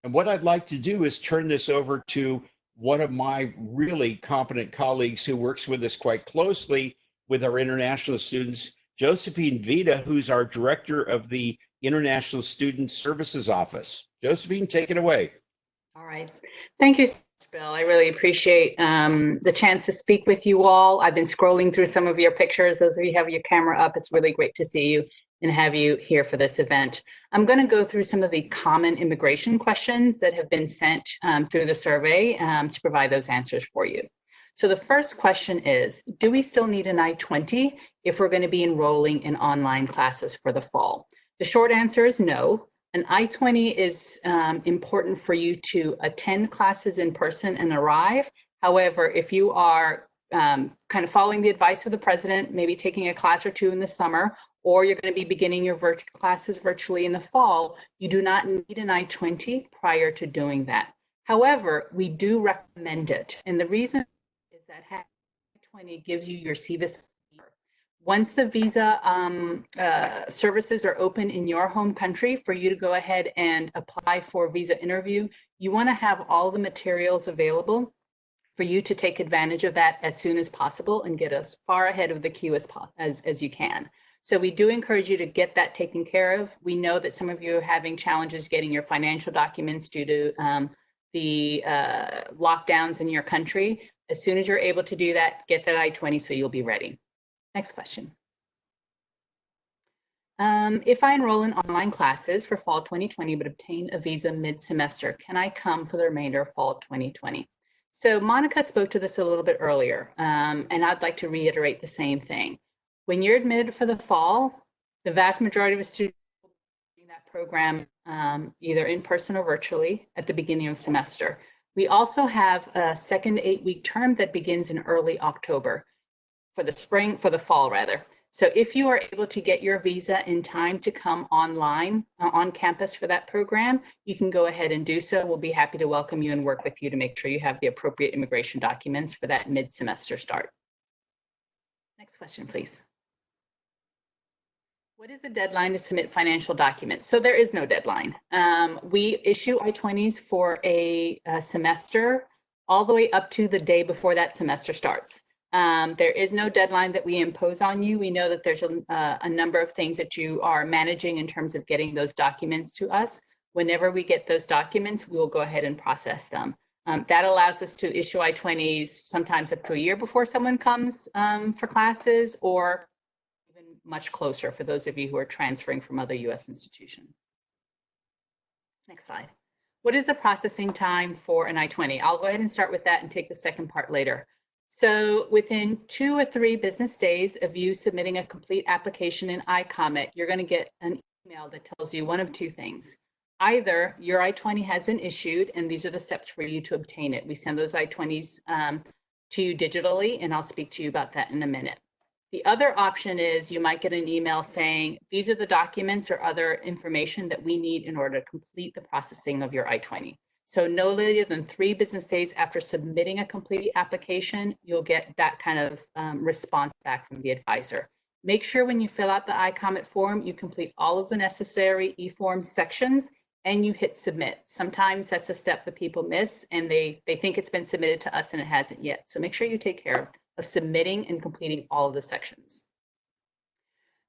Speaker 5: And what I'd like to do is turn this over to one of my really competent colleagues who works with us quite closely with our international students, Josephine Vida, who's our director of the International Student Services Office. Josephine, take it away.
Speaker 6: All right. Thank you, Bill. I really appreciate the chance to speak with you all. I've been scrolling through some of your pictures. As we have your camera up, it's really great to see you and have you here for this event. I'm going to go through some of the common immigration questions that have been sent through the survey to provide those answers for you. So the first question is, do we still need an I-20 if we're going to be enrolling in online classes for the fall? The short answer is no. An I-20 is important for you to attend classes in person and arrive. However, if you are kind of following the advice of the president, maybe taking a class or two in the summer, or you're going to be beginning your classes virtually in the fall, you do not need an I-20 prior to doing that. However, we do recommend it. And the reason is that I-20 gives you your CVIS. Once the visa services are open in your home country for you to go ahead and apply for a visa interview, you want to have all the materials available for you to take advantage of that as soon as possible and get as far ahead of the queue as you can. So we do encourage you to get that taken care of. We know that some of you are having challenges getting your financial documents due to the lockdowns in your country. As soon as you're able to do that, get that I-20 so you'll be ready. Next question. If I enroll in online classes for fall 2020 but obtain a visa mid-semester, can I come for the remainder of fall 2020? So Monica spoke to this a little bit earlier, and I'd like to reiterate the same thing. When you're admitted for the fall, the vast majority of students will be in that program either in person or virtually at the beginning of the semester. We also have a second 8-week term that begins in early October. For the fall rather. So if you are able to get your visa in time to come online on campus for that program, you can go ahead and do so. We'll be happy to welcome you and work with you to make sure you have the appropriate immigration documents for that mid-semester start. Next question, please. What is the deadline to submit financial documents? So there is no deadline. We issue I-20s for a semester all the way up to the day before that semester starts. There is no deadline that we impose on you. We know that there's a number of things that you are managing in terms of getting those documents to us. Whenever we get those documents, we will go ahead and process them. That allows us to issue I-20s sometimes up to a year before someone comes for classes, or even much closer for those of you who are transferring from other U.S. institutions. Next slide. What is the processing time for an I-20? I'll go ahead and start with that and take the second part later. So within 2 or 3 business days of you submitting a complete application in iCommet, you're going to get an email that tells you one of 2 things. Either your I-20 has been issued, and these are the steps for you to obtain it. We send those I-20s to you digitally, and I'll speak to you about that in a minute. The other option is you might get an email saying, these are the documents or other information that we need in order to complete the processing of your I-20. So no later than 3 business days after submitting a complete application, you'll get that kind of response back from the advisor. Make sure when you fill out the iCommet form, you complete all of the necessary eForm sections and you hit submit. Sometimes that's a step that people miss and they think it's been submitted to us and it hasn't yet. So make sure you take care of submitting and completing all of the sections.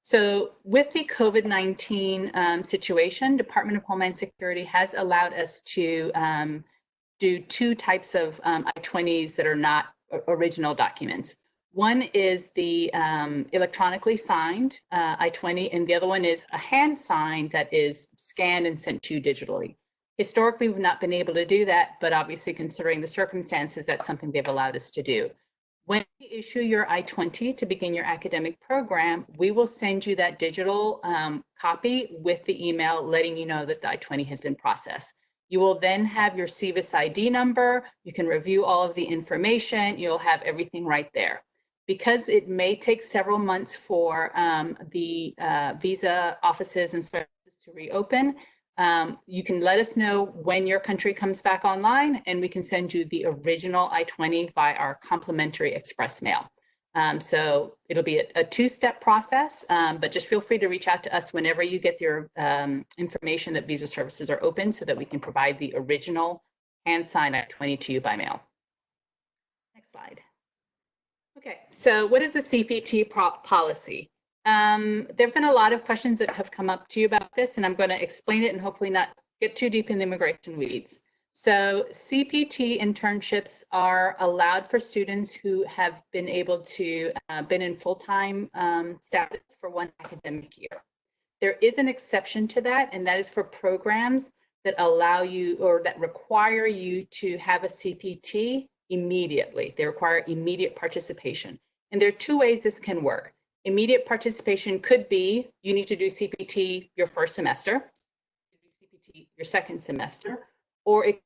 Speaker 6: So with the COVID-19 situation, Department of Homeland Security has allowed us to do 2 types of I-20s that are not original documents. One is the electronically signed I-20, and the other one is a hand signed that is scanned and sent to you digitally. Historically, we've not been able to do that, but obviously considering the circumstances, that's something they've allowed us to do. When we issue your I-20 to begin your academic program, we will send you that digital copy with the email letting you know that the I-20 has been processed. You will then have your CVIS ID number. You can review all of the information. You'll have everything right there. Because it may take several months for the visa offices and services to reopen, you can let us know when your country comes back online, and we can send you the original I-20 by our complimentary express mail. So it'll be a two-step process, but just feel free to reach out to us whenever you get your information that visa services are open, so that we can provide the original hand-signed I-20 to you by mail. Next slide. Okay, so what is the CPT policy? There have been a lot of questions that have come up to you about this, and I'm going to explain it and hopefully not get too deep in the immigration weeds. So CPT internships are allowed for students who have been able to been in full-time status for 1 academic year. There is an exception to that, and that is for programs that allow you or that require you to have a CPT immediately. They require immediate participation. And there are two ways this can work. Immediate participation could be you need to do CPT your first semester, CPT your second semester, or it could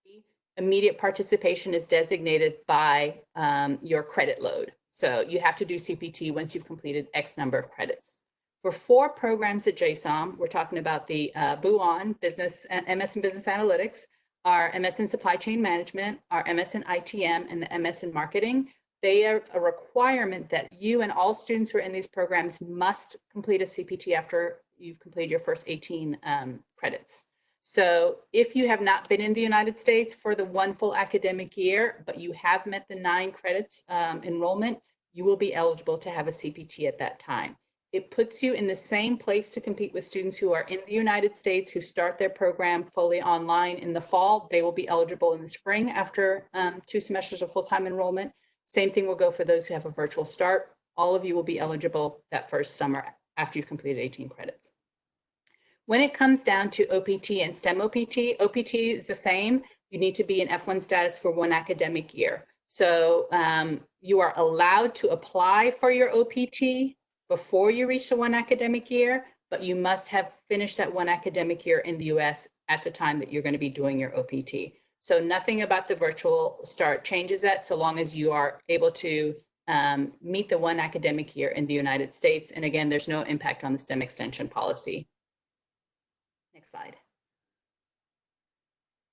Speaker 6: be immediate participation is designated by your credit load. So you have to do CPT once you've completed X number of credits. For 4 programs at JSOM, we're talking about the BUON, MS in Business Analytics, our MS in Supply Chain Management, our MS in ITM, and the MS in Marketing. They are a requirement that you and all students who are in these programs must complete a CPT after you've completed your first 18 credits. So if you have not been in the United States for the 1 full academic year, but you have met the 9 credits enrollment, you will be eligible to have a CPT at that time. It puts you in the same place to compete with students who are in the United States who start their program fully online in the fall. They will be eligible in the spring after 2 semesters of full-time enrollment. Same thing will go for those who have a virtual start. All of you will be eligible that first summer after you've completed 18 credits. When it comes down to OPT and STEM OPT, OPT is the same. You need to be in F1 status for 1 academic year. So you are allowed to apply for your OPT before you reach the 1 academic year, but you must have finished that 1 academic year in the US at the time that you're going to be doing your OPT. So nothing about the virtual start changes that, so long as you are able to meet the 1 academic year in the United States. And again, there's no impact on the STEM extension policy. Next slide.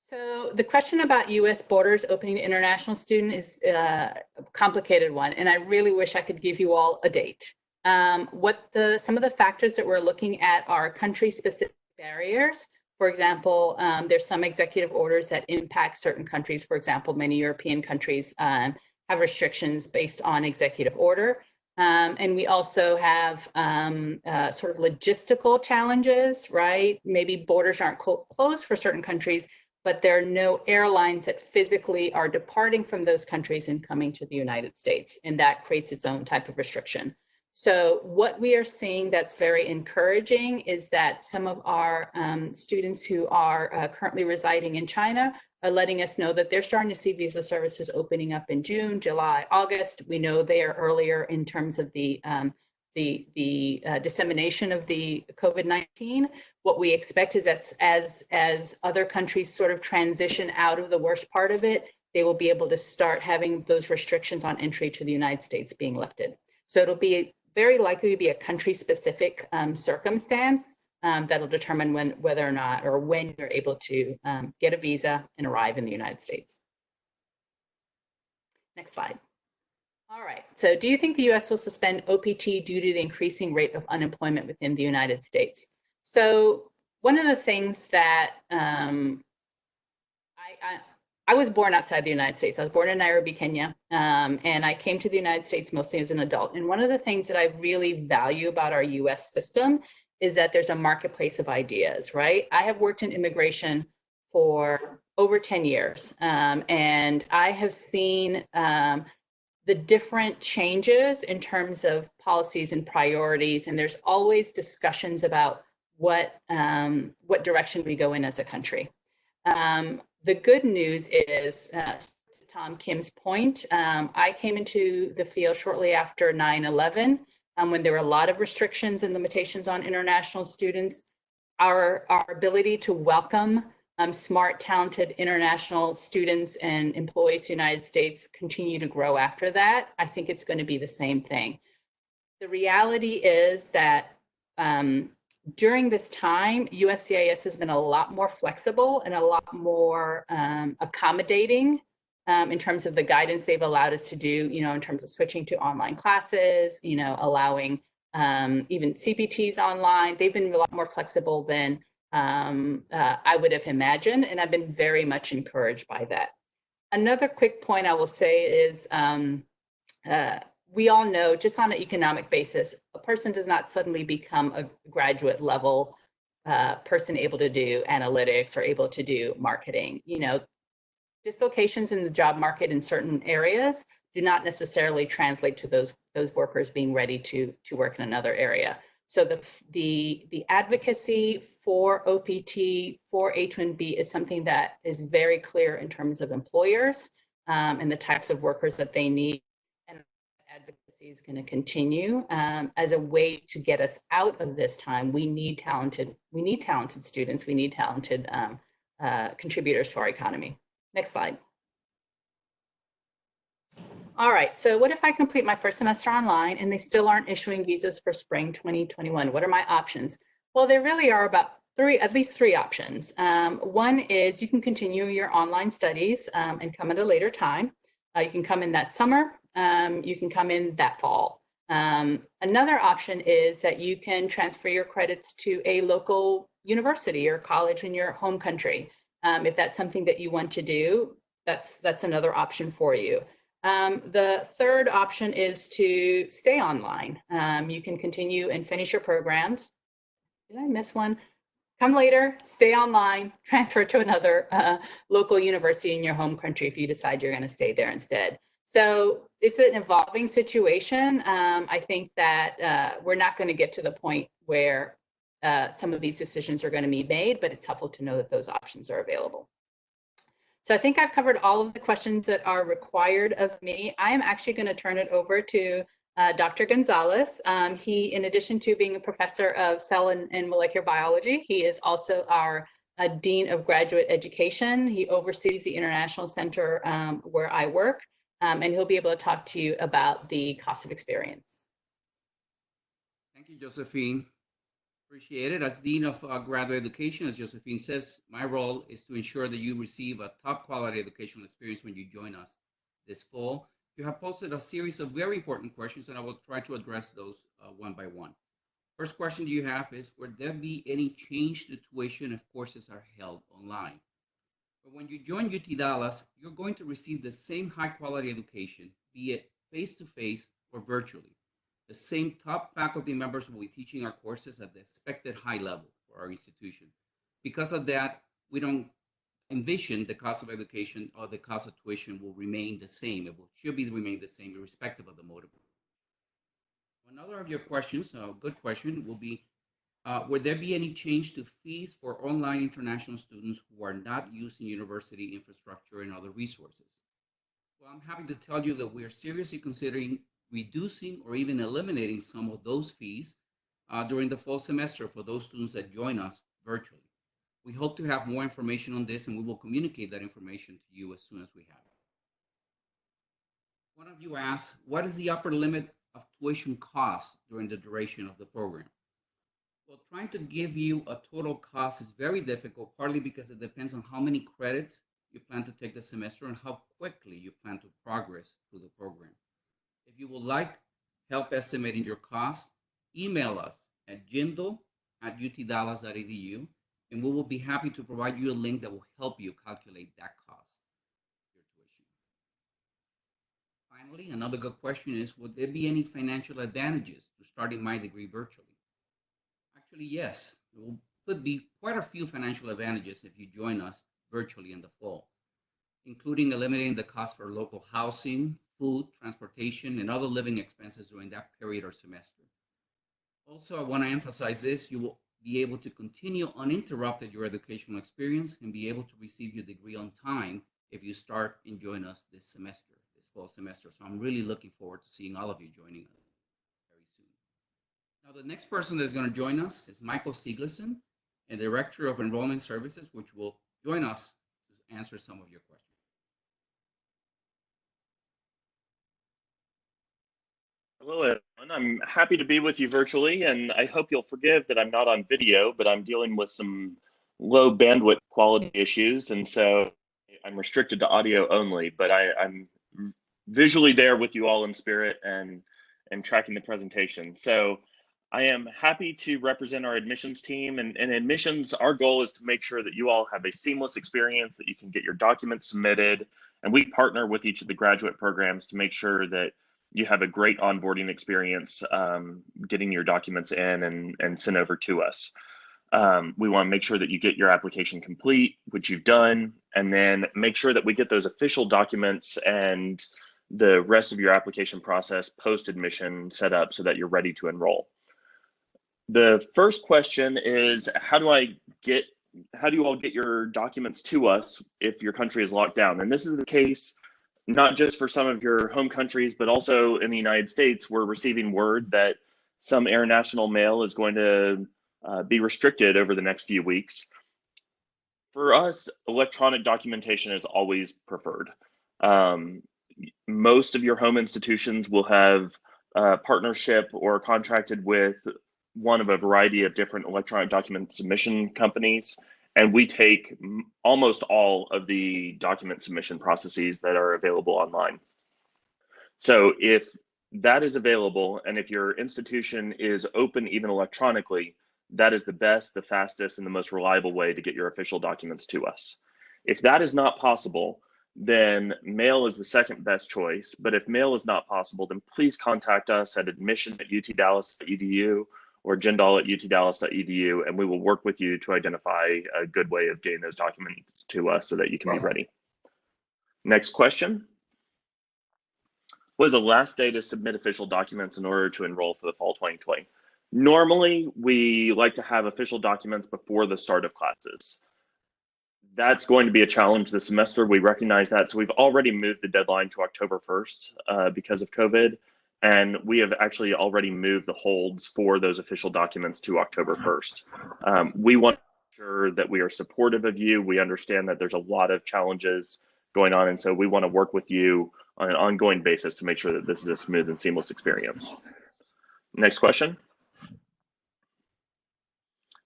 Speaker 6: So the question about US borders opening to international students is a complicated one, and I really wish I could give you all a date. Some of the factors that we're looking at are country-specific barriers. For example, there's some executive orders that impact certain countries. For example, many European countries have restrictions based on executive order. And we also have sort of logistical challenges, right? Maybe borders aren't closed for certain countries, but there are no airlines that physically are departing from those countries and coming to the United States. And that creates its own type of restriction. So what we are seeing that's very encouraging is that some of our students who are currently residing in China are letting us know that they're starting to see visa services opening up in June, July, August. We know they are earlier in terms of the dissemination of the COVID-19. What we expect is that as other countries sort of transition out of the worst part of it, they will be able to start having those restrictions on entry to the United States being lifted. So it'll be very likely to be a country-specific circumstance that'll determine whether or not or when you're able to get a visa and arrive in the United States. Next slide. All right, so do you think the US will suspend OPT due to the increasing rate of unemployment within the United States? So one of the things that I was born outside the United States. I was born in Nairobi, Kenya, and I came to the United States mostly as an adult. And one of the things that I really value about our US system is that there's a marketplace of ideas, right? I have worked in immigration for over 10 years, and I have seen the different changes in terms of policies and priorities, and there's always discussions about what direction we go in as a country. The good news is, to Tom Kim's point, I came into the field shortly after 9/11, when there were a lot of restrictions and limitations on international students. Our ability to welcome smart, talented international students and employees to the United States continue to grow after that, I think it's going to be the same thing. The reality is that during this time, USCIS has been a lot more flexible and a lot more accommodating in terms of the guidance they've allowed us to do, in terms of switching to online classes, allowing even CPTs online. They've been a lot more flexible than I would have imagined, and I've been very much encouraged by that. Another quick point I will say is we all know, just on an economic basis, a person does not suddenly become a graduate level person able to do analytics or able to do marketing. Dislocations in the job market in certain areas do not necessarily translate to those workers being ready to work in another area. So the advocacy for OPT, for H-1B is something that is very clear in terms of employers and the types of workers that they need. And advocacy is going to continue as a way to get us out of this time. We need talented students. We need talented contributors to our economy. Next slide. All right, so what if I complete my first semester online and they still aren't issuing visas for spring 2021? What are my options? Well, there really are about at least three options. One is you can continue your online studies and come at a later time. You can come in that summer. You can come in that fall. Another option is that you can transfer your credits to a local university or college in your home country. If that's something that you want to do, that's another option for you. The third option is to stay online. You can continue and finish your programs. Did I miss one? Come later, stay online, transfer to another local university in your home country if you decide you're going to stay there instead. So it's an evolving situation. I think that we're not going to get to the point where some of these decisions are going to be made, but it's helpful to know that those options are available. So I think I've covered all of the questions that are required of me. I am actually going to turn it over to Dr. Gonzalez. He, in addition to being a professor of cell and molecular biology, he is also our Dean of Graduate Education. He oversees the International Center where I work, and he'll be able to talk to you about the cost of experience.
Speaker 7: Thank you, Josephine. Appreciate it. As Dean of Graduate Education, as Josephine says, my role is to ensure that you receive a top quality educational experience when you join us this fall. You have posted a series of very important questions, and I will try to address those one by one. First question you have is, would there be any change to tuition if courses are held online? But when you join UT Dallas, you're going to receive the same high quality education, be it face-to-face or virtually. The same top faculty members will be teaching our courses at the expected high level for our institution. Because of that, we don't envision the cost of education or the cost of tuition will remain the same. It should remain the same irrespective of the mode of it. Another of your questions, a good question, will be, would there be any change to fees for online international students who are not using university infrastructure and other resources? Well, I'm happy to tell you that we are seriously considering reducing or even eliminating some of those fees during the fall semester for those students that join us virtually. We hope to have more information on this, and we will communicate that information to you as soon as we have it. One of you asked, what is the upper limit of tuition costs during the duration of the program? Well, trying to give you a total cost is very difficult, partly because it depends on how many credits you plan to take the semester and how quickly you plan to progress through the program. If you would like help estimating your costs, email us at jindal@utdallas.edu, and we will be happy to provide you a link that will help you calculate that cost of your tuition. Finally, another good question is, would there be any financial advantages to starting my degree virtually? Actually, yes. There could be quite a few financial advantages if you join us virtually in the fall, including eliminating the cost for local housing, food, transportation, and other living expenses during that period or semester. Also, I want to emphasize this, you will be able to continue uninterrupted your educational experience and be able to receive your degree on time if you start and join us this semester, this fall semester. So I'm really looking forward to seeing all of you joining us very soon. Now, the next person that's going to join us is Michael Sigleson, a Director of Enrollment Services, which will join us to answer some of your questions.
Speaker 8: Hello, everyone. I'm happy to be with you virtually, and I hope you'll forgive that I'm not on video, but I'm dealing with some low bandwidth quality issues, and so I'm restricted to audio only, but I'm visually there with you all in spirit and tracking the presentation. So I am happy to represent our admissions team, and admissions, our goal is to make sure that you all have a seamless experience, that you can get your documents submitted, and we partner with each of the graduate programs to make sure that you have a great onboarding experience getting your documents in and sent over to us. We want to make sure that you get your application complete, which you've done, and then make sure that we get those official documents and the rest of your application process post-admission set up so that you're ready to enroll. The first question is, how do you all get your documents to us if your country is locked down? And this is the case not just for some of your home countries, but also in the United States. We're receiving word that some international mail is going to be restricted over the next few weeks. For us, electronic documentation is always preferred. Most of your home institutions will have a partnership or contracted with one of a variety of different electronic document submission companies. And we take almost all of the document submission processes that are available online. So if that is available, and if your institution is open even electronically, that is the best, the fastest, and the most reliable way to get your official documents to us. If that is not possible, then mail is the second best choice. But if mail is not possible, then please contact us at admission@utdallas.edu or jindal@utdallas.edu, and we will work with you to identify a good way of getting those documents to us so that you can be ready. Next question. What is the last day to submit official documents in order to enroll for the fall 2020? Normally, we like to have official documents before the start of classes. That's going to be a challenge this semester. We recognize that. So we've already moved the deadline to October 1st because of COVID. And we have actually already moved the holds for those official documents to October 1st. We want to make sure that we are supportive of you. We understand that there's a lot of challenges going on. And so we want to work with you on an ongoing basis to make sure that this is a smooth and seamless experience. Next question.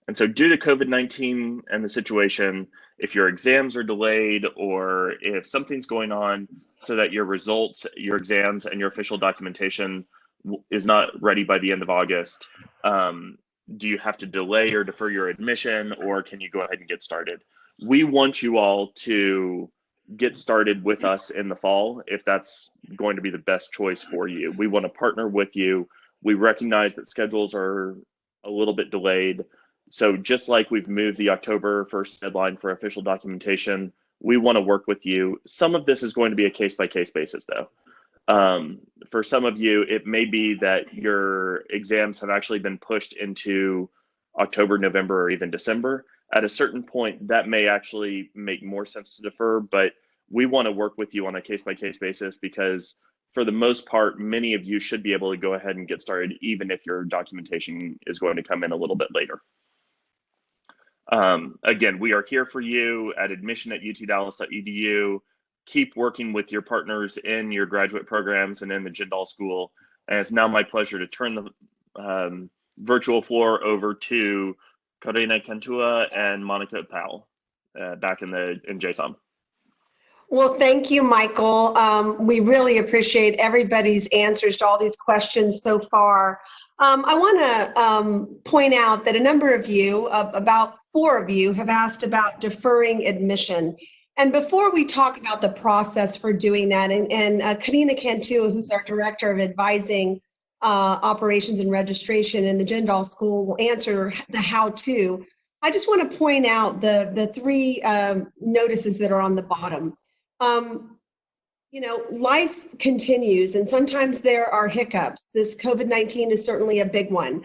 Speaker 8: And so due to COVID-19 and the situation, if your exams are delayed or if something's going on so that your results, your exams, and your official documentation is not ready by the end of August, do you have to delay or defer your admission, or can you go ahead and get started? We want you all to get started with us in the fall if that's going to be the best choice for you. We want to partner with you. We recognize that schedules are a little bit delayed. So just like we've moved the October 1st deadline for official documentation, we want to work with you. Some of this is going to be a case-by-case basis, though. For some of you, it may be that your exams have actually been pushed into October, November, or even December. At a certain point, that may actually make more sense to defer, but we want to work with you on a case-by-case basis because for the most part, many of you should be able to go ahead and get started even if your documentation is going to come in a little bit later. Again, we are here for you at admission@utdallas.edu. Keep working with your partners in your graduate programs and in the Jindal School. And it's now my pleasure to turn the virtual floor over to Karina Cantua and Monica Powell back in JSOM.
Speaker 1: Well, thank you, Michael. We really appreciate everybody's answers to all these questions so far. I want to point out that a number of you, about 4 of you, have asked about deferring admission. And before we talk about the process for doing that, and Karina Cantua, who's our Director of Advising Operations and Registration in the Jindal School, will answer the how-to. I just want to point out the 3 notices that are on the bottom. You know, life continues, and sometimes there are hiccups. This COVID-19 is certainly a big one,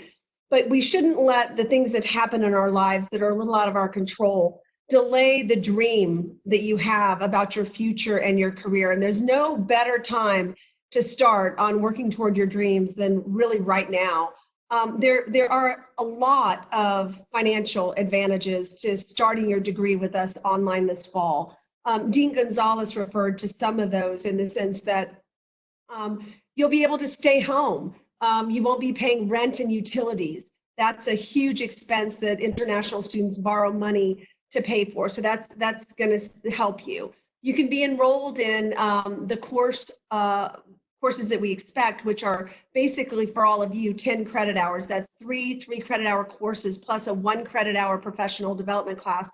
Speaker 1: but we shouldn't let the things that happen in our lives that are a little out of our control delay the dream that you have about your future and your career. And there's no better time to start on working toward your dreams than really right now. There are a lot of financial advantages to starting your degree with us online this fall. Dean Gonzalez referred to some of those in the sense that you'll be able to stay home. You won't be paying rent and utilities. That's a huge expense that international students borrow money to pay for. So that's going to help you. You can be enrolled in the courses that we expect, which are basically for all of you 10 credit hours. That's three credit hour courses plus a 1 credit hour professional development class.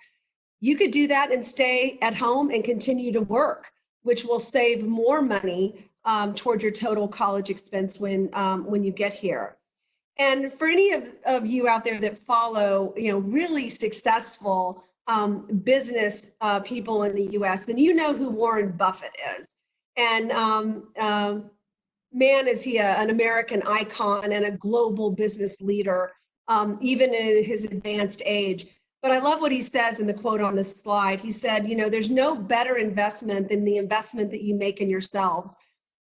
Speaker 1: You could do that and stay at home and continue to work, which will save more money toward your total college expense when you get here. And for any of you out there that follow, really successful business people in the U.S., then you know who Warren Buffett is. And man, is he an American icon and a global business leader, even in his advanced age. But I love what he says in the quote on this slide. He said, there's no better investment than the investment that you make in yourselves.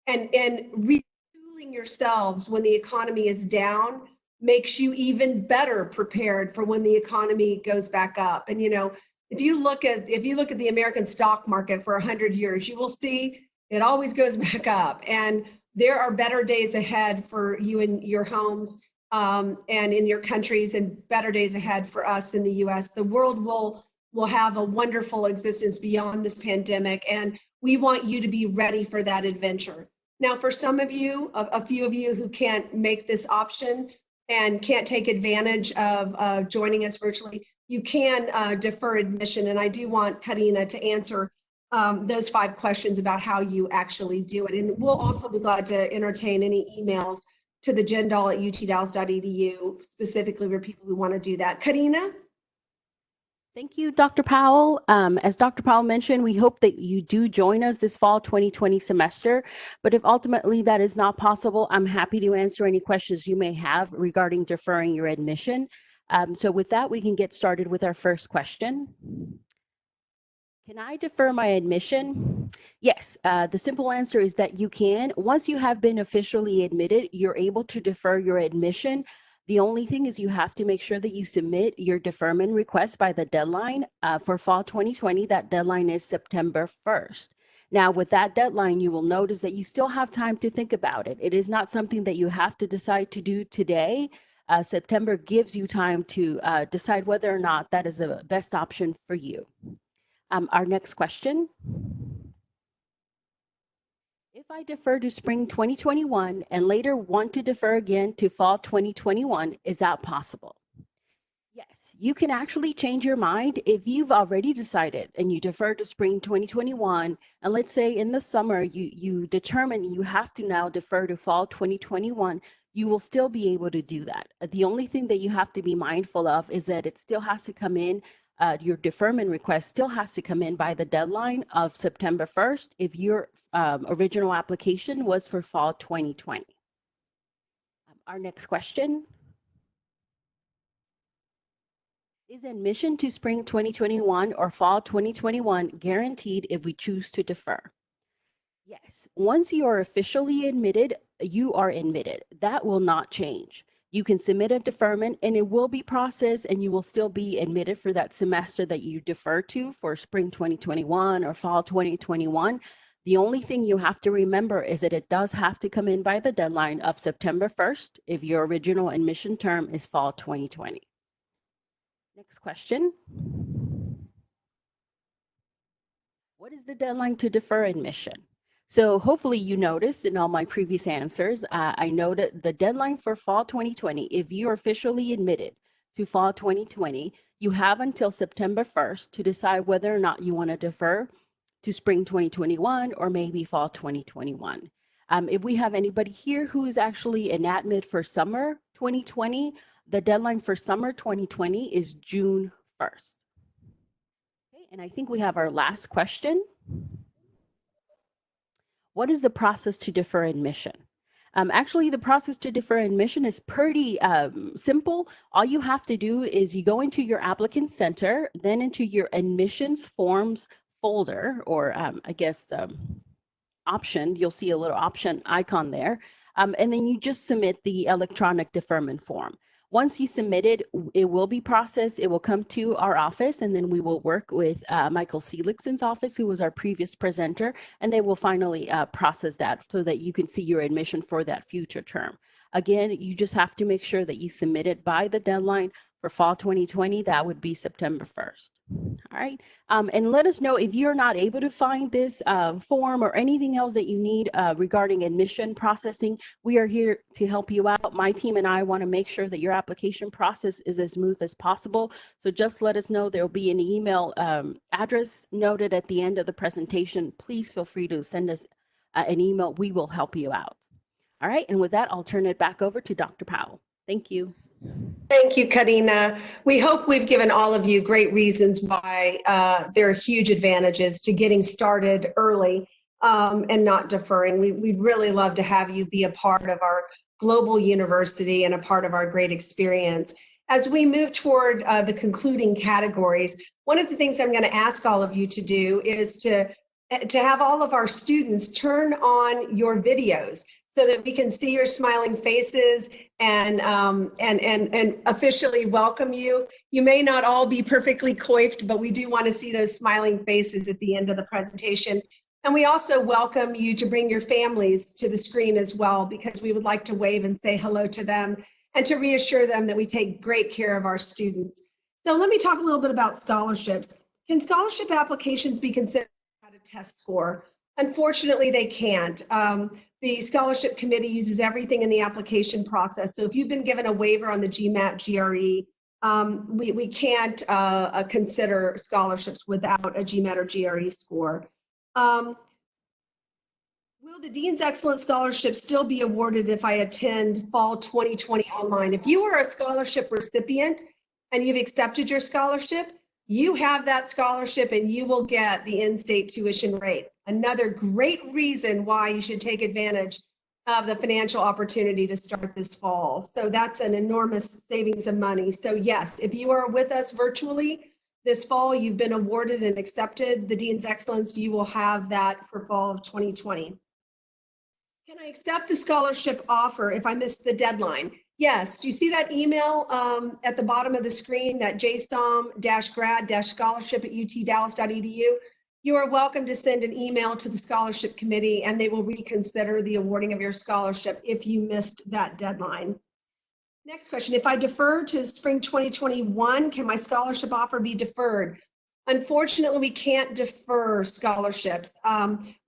Speaker 1: And retooling yourselves when the economy is down makes you even better prepared for when the economy goes back up. And if you look at the American stock market for 100 years, you will see it always goes back up. And there are better days ahead for you in your homes and in your countries, and better days ahead for us in the U.S. The world will have a wonderful existence beyond this pandemic, and we want you to be ready for that adventure. Now, for some of you, a few of you who can't make this option and can't take advantage of joining us virtually, you can defer admission. And I do want Karina to answer those 5 questions about how you actually do it. And we'll also be glad to entertain any emails to the jindal@utdallas.edu, specifically for people who want to do that. Karina?
Speaker 9: Thank you, Dr. Powell. As Dr. Powell mentioned, we hope that you do join us this fall 2020 semester. But if ultimately that is not possible, I'm happy to answer any questions you may have regarding deferring your admission. So with that, we can get started with our first question. Can I defer my admission? Yes, the simple answer is that you can. Once you have been officially admitted, you're able to defer your admission. The only thing is you have to make sure that you submit your deferment request by the deadline. For fall 2020, that deadline is September 1st. Now, with that deadline, you will notice that you still have time to think about it. It is not something that you have to decide to do today. September gives you time to decide whether or not that is the best option for you. Our next question. If I defer to spring 2021 and later want to defer again to fall 2021, is that possible? Yes, you can actually change your mind if you've already decided and you defer to spring 2021. And let's say in the summer, you determine you have to now defer to fall 2021, you will still be able to do that. The only thing that you have to be mindful of is that it still has to come in. Your deferment request still has to come in by the deadline of September 1st if your original application was for fall 2020. Our next question. Is admission to spring 2021 or fall 2021 guaranteed if we choose to defer? Yes, once you are officially admitted, you are admitted. That will not change. You can submit a deferment and it will be processed and you will still be admitted for that semester that you defer to for spring 2021 or fall 2021. The only thing you have to remember is that it does have to come in by the deadline of September 1st if your original admission term is fall 2020. Next question. What is the deadline to defer admission? So hopefully you noticed in all my previous answers, I noted the deadline for fall 2020, if you're officially admitted to fall 2020, you have until September 1st to decide whether or not you want to defer to spring 2021 or maybe fall 2021. If we have anybody here who is actually an admit for summer 2020, the deadline for summer 2020 is June 1st. Okay, and I think we have our last question. What is the process to defer admission? Actually, the process to defer admission is pretty simple. All you have to do is you go into your applicant center, then into your admissions forms folder, or I guess option. You'll see a little option icon there. And then you just submit the electronic deferment form. Once you submit it, it will be processed. It will come to our office, and then we will work with Michael Seligsen's office, who was our previous presenter, and they will finally process that so that you can see your admission for that future term. Again, you just have to make sure that you submit it by the deadline for fall 2020. That would be September 1st. All right. And let us know if you're not able to find this form or anything else that you need regarding admission processing. We are here to help you out. My team and I want to make sure that your application process is as smooth as possible. So just let us know. There will be an email address noted at the end of the presentation. Please feel free to send us an email. We will help you out. All right. And with that, I'll turn it back over to Dr. Powell. Thank you.
Speaker 1: Thank you, Karina. We hope we've given all of you great reasons why there are huge advantages to getting started early and not deferring. We'd really love to have you be a part of our global university and a part of our great experience. As we move toward the concluding categories, one of the things I'm going to ask all of you to do is to have all of our students turn on your videos so that we can see your smiling faces and officially welcome you. You may not all be perfectly coiffed, but we do want to see those smiling faces at the end of the presentation. And we also welcome you to bring your families to the screen as well, because we would like to wave and say hello to them and to reassure them that we take great care of our students. So let me talk a little bit about scholarships. Can scholarship applications be considered at a test score? Unfortunately, they can't. The scholarship committee uses everything in the application process. So if you've been given a waiver on the GMAT, GRE, we can't consider scholarships without a GMAT or GRE score. Will the Dean's Excellence Scholarship still be awarded if I attend fall 2020 online? If you are a scholarship recipient and you've accepted your scholarship, you have that scholarship and you will get the in-state tuition rate. Another great reason why you should take advantage of the financial opportunity to start this fall. So that's an enormous savings of money. So yes, if you are with us virtually this fall, you've been awarded and accepted the Dean's Excellence, you will have that for fall of 2020. Can I accept the scholarship offer if I missed the deadline? Yes. Do you see that email at the bottom of the screen, that JSOM-grad-scholarship@utdallas.edu? You are welcome to send an email to the scholarship committee and they will reconsider the awarding of your scholarship if you missed that deadline. Next question, if I defer to spring 2021, can my scholarship offer be deferred? Unfortunately, we can't defer scholarships.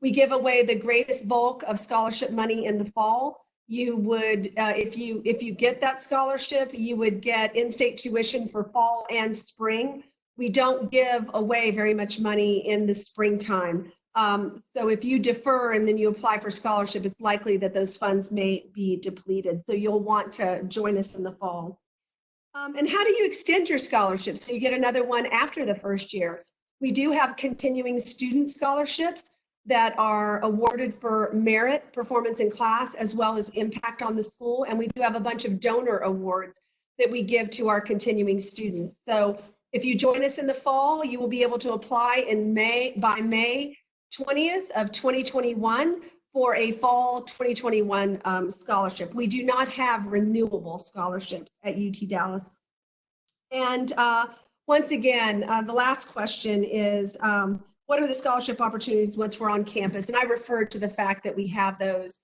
Speaker 1: We give away the greatest bulk of scholarship money in the fall. You would, if you get that scholarship, you would get in-state tuition for fall and spring. We don't give away very much money in the springtime. So if you defer and then you apply for scholarship, it's likely that those funds may be depleted. So you'll want to join us in the fall. And how do you extend your scholarship so you get another one after the first year? We do have continuing student scholarships that are awarded for merit, performance in class, as well as impact on the school. And we do have a bunch of donor awards that we give to our continuing students. So if you join us in the fall, you will be able to apply in by May 20th of 2021 for a fall 2021 scholarship. We do not have renewable scholarships at UT Dallas. And once again, the last question is, what are the scholarship opportunities once we're on campus? And I referred to the fact that we have those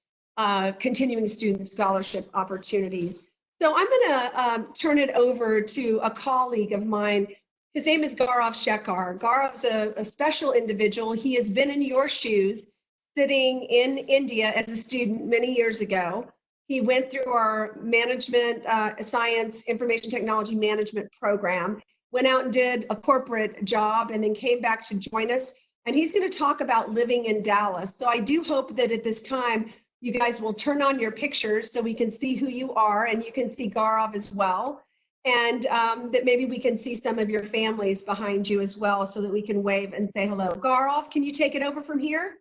Speaker 1: continuing student scholarship opportunities. So I'm gonna turn it over to a colleague of mine. His name is Gaurav Shekhar. Gaurav's a special individual. He has been in your shoes, sitting in India as a student many years ago. He went through our management, science, information technology management program, went out and did a corporate job, and then came back to join us. And he's going to talk about living in Dallas. So I do hope that at this time, you guys will turn on your pictures so we can see who you are, and you can see Gaurav as well. And that maybe we can see some of your families behind you as well so that we can wave and say hello. Gaurav, can you take it over from here?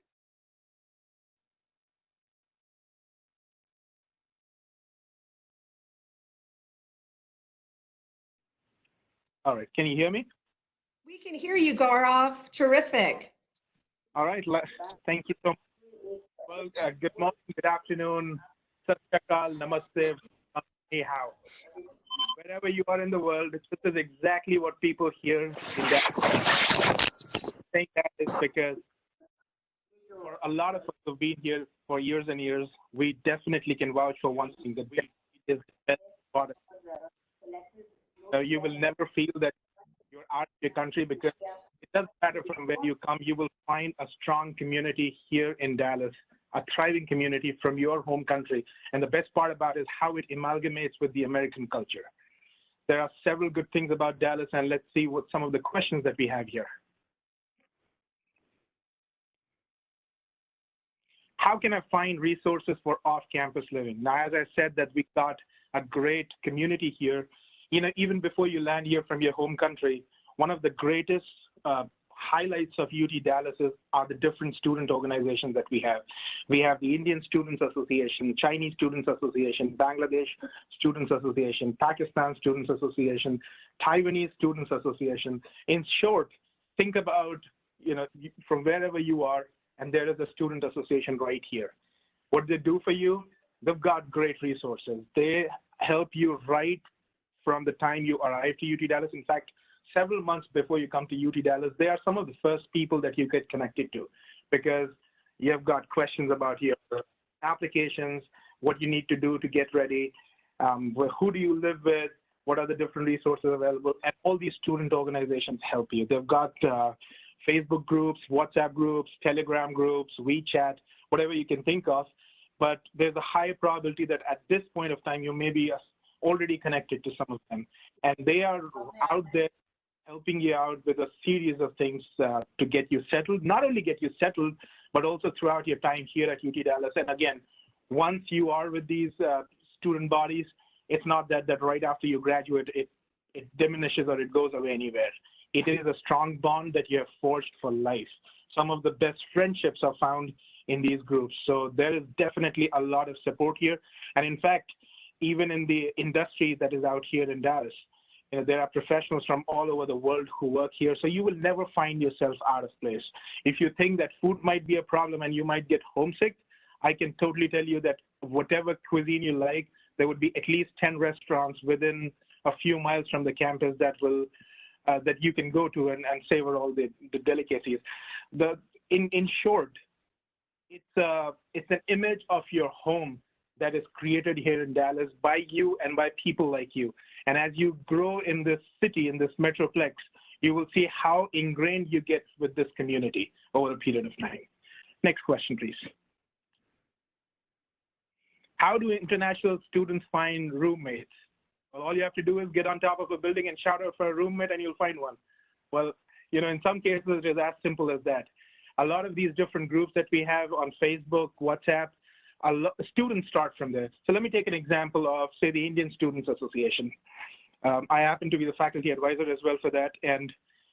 Speaker 10: All right, can you hear me?
Speaker 1: We can hear you, Gaurav. Terrific.
Speaker 10: All right, thank you so much. Well, good morning, good afternoon, Sat Shri Akal, Namaste, Ni Hao. Wherever you are in the world, this is exactly what people hear in that. Saying that is because for a lot of us who've been here for years and years, we definitely can vouch for one thing, that we is the best product. So you will never feel that you're out of your country, because it doesn't matter from where you come, you will find a strong community here in Dallas, a thriving community from your home country. And the best part about it is how it amalgamates with the American culture. There are several good things about Dallas, and let's see what some of the questions that we have here. How can I find resources for off-campus living? Now, as I said, that we got a great community here. You know, even before you land here from your home country, one of the greatest highlights of UT Dallas are the different student organizations that we have. We have the Indian Students Association, Chinese Students Association, Bangladesh Students Association, Pakistan Students Association, Taiwanese Students Association. In short, think about, you know, from wherever you are, and there is a student association right here. What they do for you, they've got great resources. They help you right from the time you arrive to UT Dallas. In fact, several months before you come to UT Dallas, they are some of the first people that you get connected to, because you've got questions about your applications, what you need to do to get ready, who do you live with, what are the different resources available, and all these student organizations help you. They've got Facebook groups, WhatsApp groups, Telegram groups, WeChat, whatever you can think of, but there's a high probability that at this point of time, you may be already connected to some of them, and they are out there helping you out with a series of things to get you settled, not only get you settled, but also throughout your time here at UT Dallas. And again, once you are with these student bodies, it's not that right after you graduate, it diminishes or it goes away anywhere. It is a strong bond that you have forged for life. Some of the best friendships are found in these groups. So there is definitely a lot of support here. And in fact, even in the industry that is out here in Dallas, you know, there are professionals from all over the world who work here. So you will never find yourself out of place. If you think that food might be a problem and you might get homesick, I can totally tell you that whatever cuisine you like, there would be at least 10 restaurants within a few miles from the campus that will that you can go to and savor all the delicacies. In short, it's an image of your home that is created here in Dallas by you and by people like you. And as you grow in this city, in this metroplex, you will see how ingrained you get with this community over a period of time. Next question, please. How do international students find roommates? Well, all you have to do is get on top of a building and shout out for a roommate and you'll find one. Well, you know, in some cases, it is as simple as that. A lot of these different groups that we have on Facebook, WhatsApp, students start from there. So let me take an example of, say, the Indian Students Association. I happen to be the faculty advisor as well for that. And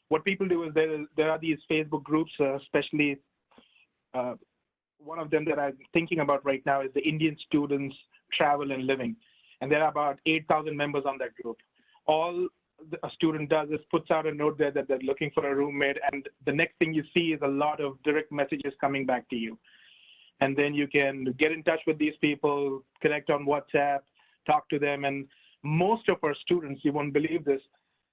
Speaker 10: what people do is there are these Facebook groups, especially one of them that I'm thinking about right now is the Indian Students Travel and Living. And there are about 8,000 members on that group. All a student does is puts out a note there that they're looking for a roommate. And the next thing you see is a lot of direct messages coming back to you. And then you can get in touch with these people, connect on WhatsApp, talk to them. And most of our students, you won't believe this,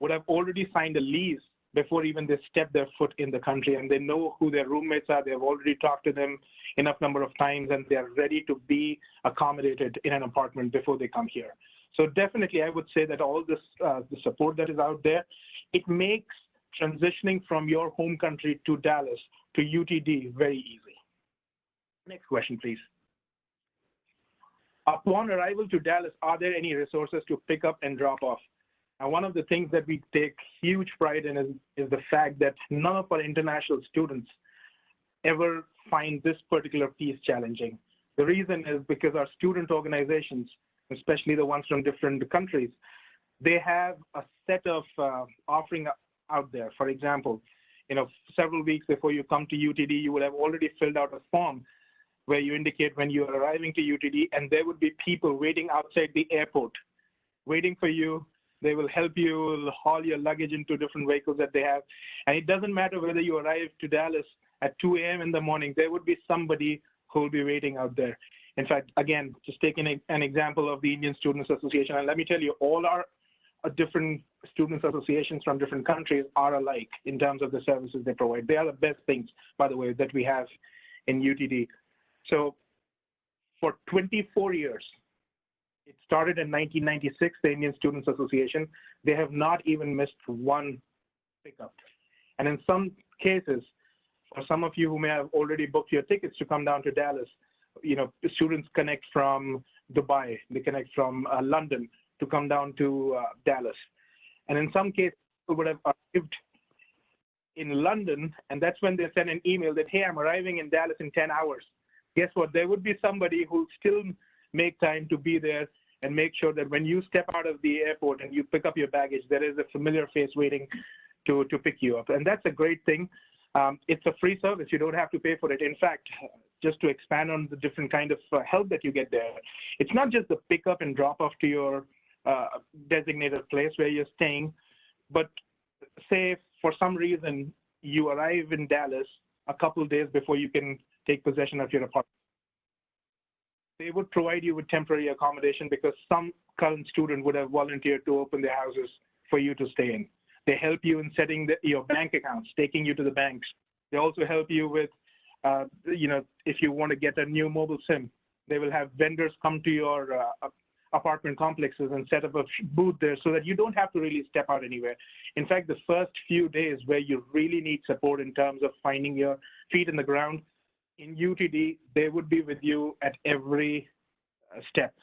Speaker 10: would have already signed a lease before even they step their foot in the country. And they know who their roommates are. They've already talked to them enough number of times, and they're ready to be accommodated in an apartment before they come here. So definitely, I would say that all this, the support that is out there, it makes transitioning from your home country to Dallas, to UTD, very easy. Next question, please. Upon arrival to Dallas, are there any resources to pick up and drop off? And one of the things that we take huge pride in is the fact that none of our international students ever find this particular piece challenging. The reason is because our student organizations, especially the ones from different countries, they have a set of offering out there. For example, you know, several weeks before you come to UTD, you would have already filled out a form where you indicate when you are arriving to UTD, and there would be people waiting outside the airport, waiting for you. They will help you haul your luggage into different vehicles that they have. And it doesn't matter whether you arrive to Dallas at 2 a.m. in the morning, there would be somebody who will be waiting out there. In fact, again, just taking an example of the Indian Students Association, and let me tell you, all our different students associations from different countries are alike in terms of the services they provide. They are the best things, by the way, that we have in UTD. So for 24 years, it started in 1996, the Indian Students Association. They have not even missed one pickup. And in some cases, for some of you who may have already booked your tickets to come down to Dallas, the students connect from Dubai, they connect from London to come down to Dallas. And in some cases, people would have arrived in London, and that's when they send an email that, hey, I'm arriving in Dallas in 10 hours. Guess what? There would be somebody who still make time to be there and make sure that when you step out of the airport and you pick up your baggage, there is a familiar face waiting to pick you up. And that's a great thing. It's a free service. You don't have to pay for it. In fact, just to expand on the different kind of help that you get there, it's not just the pickup and drop off to your designated place where you're staying, but say for some reason you arrive in Dallas a couple of days before you can take possession of your apartment. They would provide you with temporary accommodation because some current student would have volunteered to open their houses for you to stay in. They help you in setting your bank accounts, taking you to the banks. They also help you with, if you want to get a new mobile SIM, they will have vendors come to your apartment complexes and set up a booth there so that you don't have to really step out anywhere. In fact, the first few days where you really need support in terms of finding your feet in the ground, in UTD, they would be with you at every step.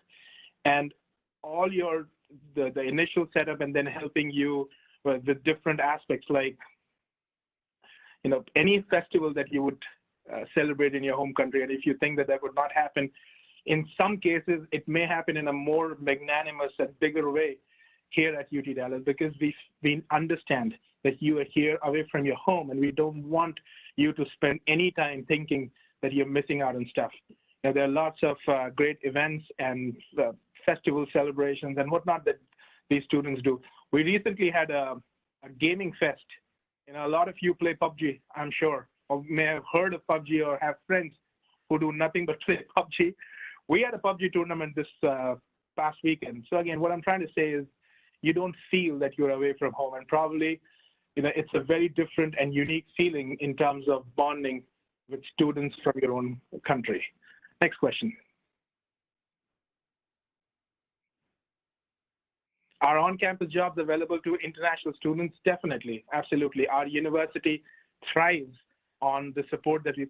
Speaker 10: And all the initial setup and then helping you with different aspects like, any festival that you would celebrate in your home country. And if you think that would not happen, in some cases, it may happen in a more magnanimous and bigger way here at UT Dallas because we understand that you are here away from your home and we don't want you to spend any time thinking that you're missing out on stuff. There are lots of great events and festival celebrations and whatnot that these students do. We recently had a gaming fest. A lot of you play PUBG, I'm sure, or may have heard of PUBG or have friends who do nothing but play PUBG. We had a PUBG tournament this past weekend. So again, what I'm trying to say is you don't feel that you're away from home, and probably, it's a very different and unique feeling in terms of bonding with students from your own country. Next question. Are on-campus jobs available to international students? Definitely, absolutely. Our university thrives on the support that we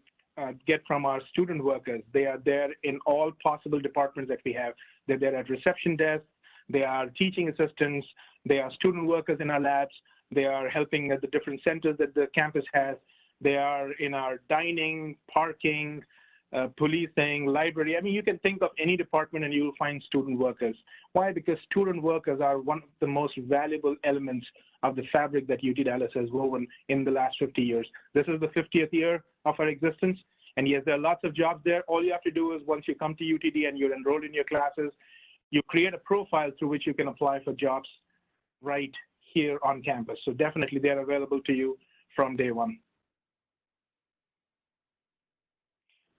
Speaker 10: get from our student workers. They are there in all possible departments that we have. They're there at reception desk, they are teaching assistants, they are student workers in our labs, they are helping at the different centers that the campus has, they are in our dining, parking, policing, library. I mean, you can think of any department and you'll find student workers. Why? Because student workers are one of the most valuable elements of the fabric that UT Dallas has woven in the last 50 years. This is the 50th year of our existence. And yes, there are lots of jobs there. All you have to do is once you come to UTD and you're enrolled in your classes, you create a profile through which you can apply for jobs right here on campus. So definitely they're available to you from day one.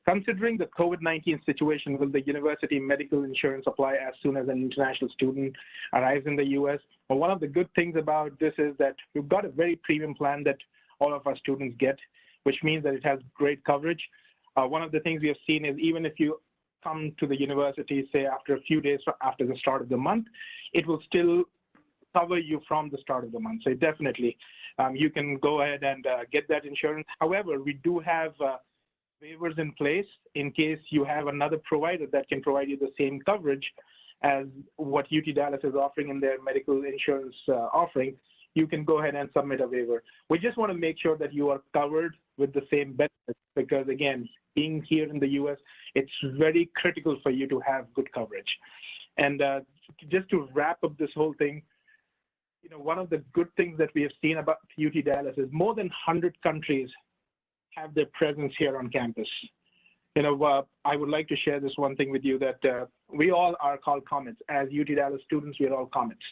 Speaker 10: Considering the COVID-19 situation, will the university medical insurance apply as soon as an international student arrives in the US? Well, one of the good things about this is that we've got a very premium plan that all of our students get, which means that it has great coverage. One of the things we have seen is even if you come to the university, say after a few days after the start of the month, it will still cover you from the start of the month. So definitely, you can go ahead and get that insurance. However, we do have waivers in place in case you have another provider that can provide you the same coverage as what UT Dallas is offering in their medical insurance offering. You can go ahead and submit a waiver. We just want to make sure that you are covered with the same benefits because, again, being here in the US, it's very critical for you to have good coverage. And just to wrap up this whole thing, one of the good things that we have seen about UT Dallas is more than 100 countries have their presence here on campus. I would like to share this one thing with you that we all are called Comets. As UT Dallas students, we are all Comets.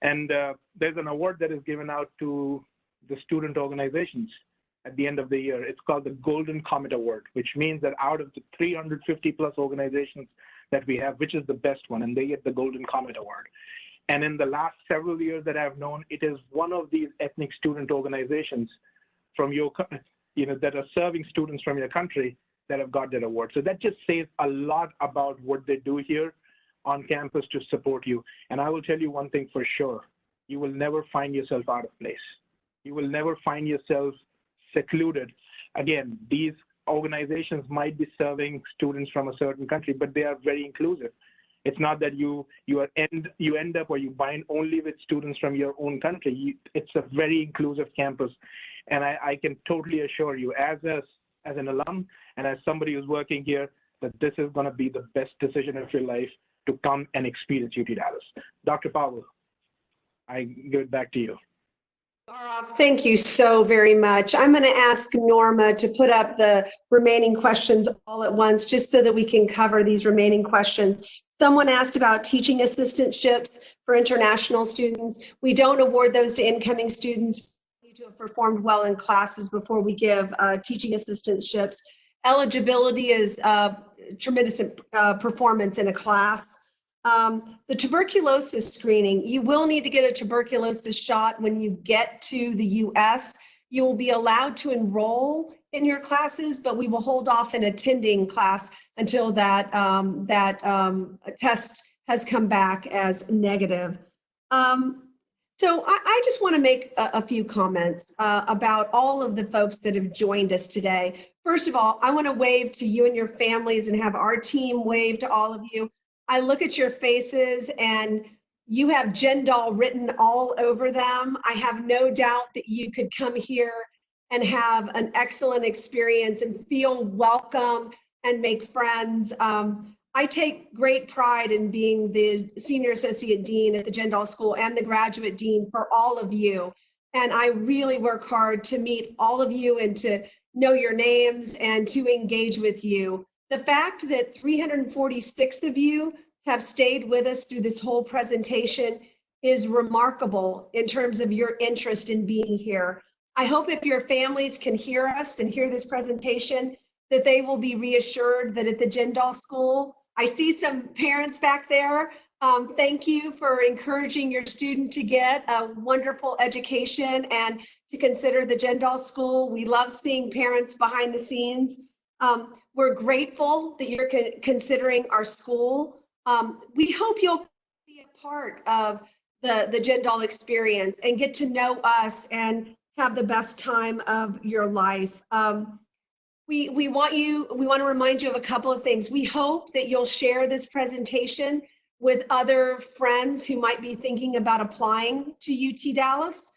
Speaker 10: And there's an award that is given out to the student organizations. at the end of the year. It's called the Golden Comet Award, which means that out of the 350 plus organizations that we have, which is the best one, and they get the Golden Comet Award. And in the last several years that I've known, it is one of these ethnic student organizations from your, that are serving students from your country that have got that award. So that just says a lot about what they do here on campus to support you. And I will tell you one thing for sure, you will never find yourself out of place. You will never find yourself secluded. Again, these organizations might be serving students from a certain country, but they are very inclusive. It's not that you end up or you bind only with students from your own country. It's a very inclusive campus. And I can totally assure you, as an alum and as somebody who's working here, that this is going to be the best decision of your life to come and experience UT Dallas. Dr. Powell, I give it back to you.
Speaker 1: Gaurav, thank you so very much. I'm going to ask Norma to put up the remaining questions all at once, just so that we can cover these remaining questions. Someone asked about teaching assistantships for international students. We don't award those to incoming students to have performed well in classes before we give teaching assistantships. Eligibility is tremendous performance in a class. The tuberculosis screening, you will need to get a tuberculosis shot when you get to the US. You will be allowed to enroll in your classes, but we will hold off in attending class until that test has come back as negative. So I just want to make a few comments about all of the folks that have joined us today. First of all, I want to wave to you and your families and have our team wave to all of you. I look at your faces and you have Jindal written all over them. I have no doubt that you could come here and have an excellent experience and feel welcome and make friends. I take great pride in being the Senior Associate Dean at the Jindal School and the Graduate Dean for all of you. And I really work hard to meet all of you and to know your names and to engage with you. The fact that 346 of you have stayed with us through this whole presentation is remarkable in terms of your interest in being here. I hope if your families can hear us and hear this presentation, that they will be reassured that at the Jindal School, I see some parents back there. Thank you for encouraging your student to get a wonderful education and to consider the Jindal School. We love seeing parents behind the scenes. We're grateful that you're considering our school. We hope you'll be a part of the Jindal experience and get to know us and have the best time of your life. We want to remind you of a couple of things. We hope that you'll share this presentation with other friends who might be thinking about applying to UT Dallas.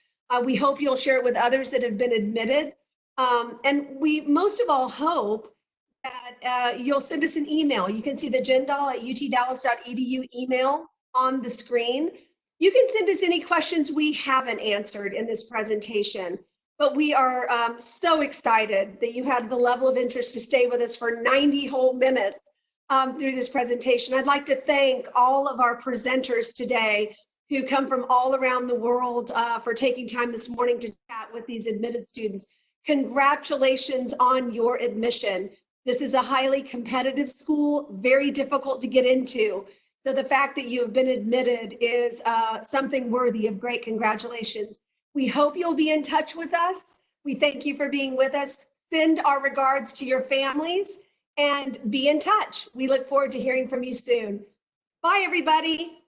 Speaker 1: We hope you'll share it with others that have been admitted. And we most of all hope that you'll send us an email. You can see the jindal@utdallas.edu email on the screen. You can send us any questions we haven't answered in this presentation. But we are so excited that you had the level of interest to stay with us for 90 whole minutes through this presentation. I'd like to thank all of our presenters today who come from all around the world for taking time this morning to chat with these admitted students. Congratulations on your admission. This is a highly competitive school, very difficult to get into. So the fact that you have been admitted is something worthy of great congratulations. We hope you'll be in touch with us. We thank you for being with us. Send our regards to your families and be in touch. We look forward to hearing from you soon. Bye, everybody.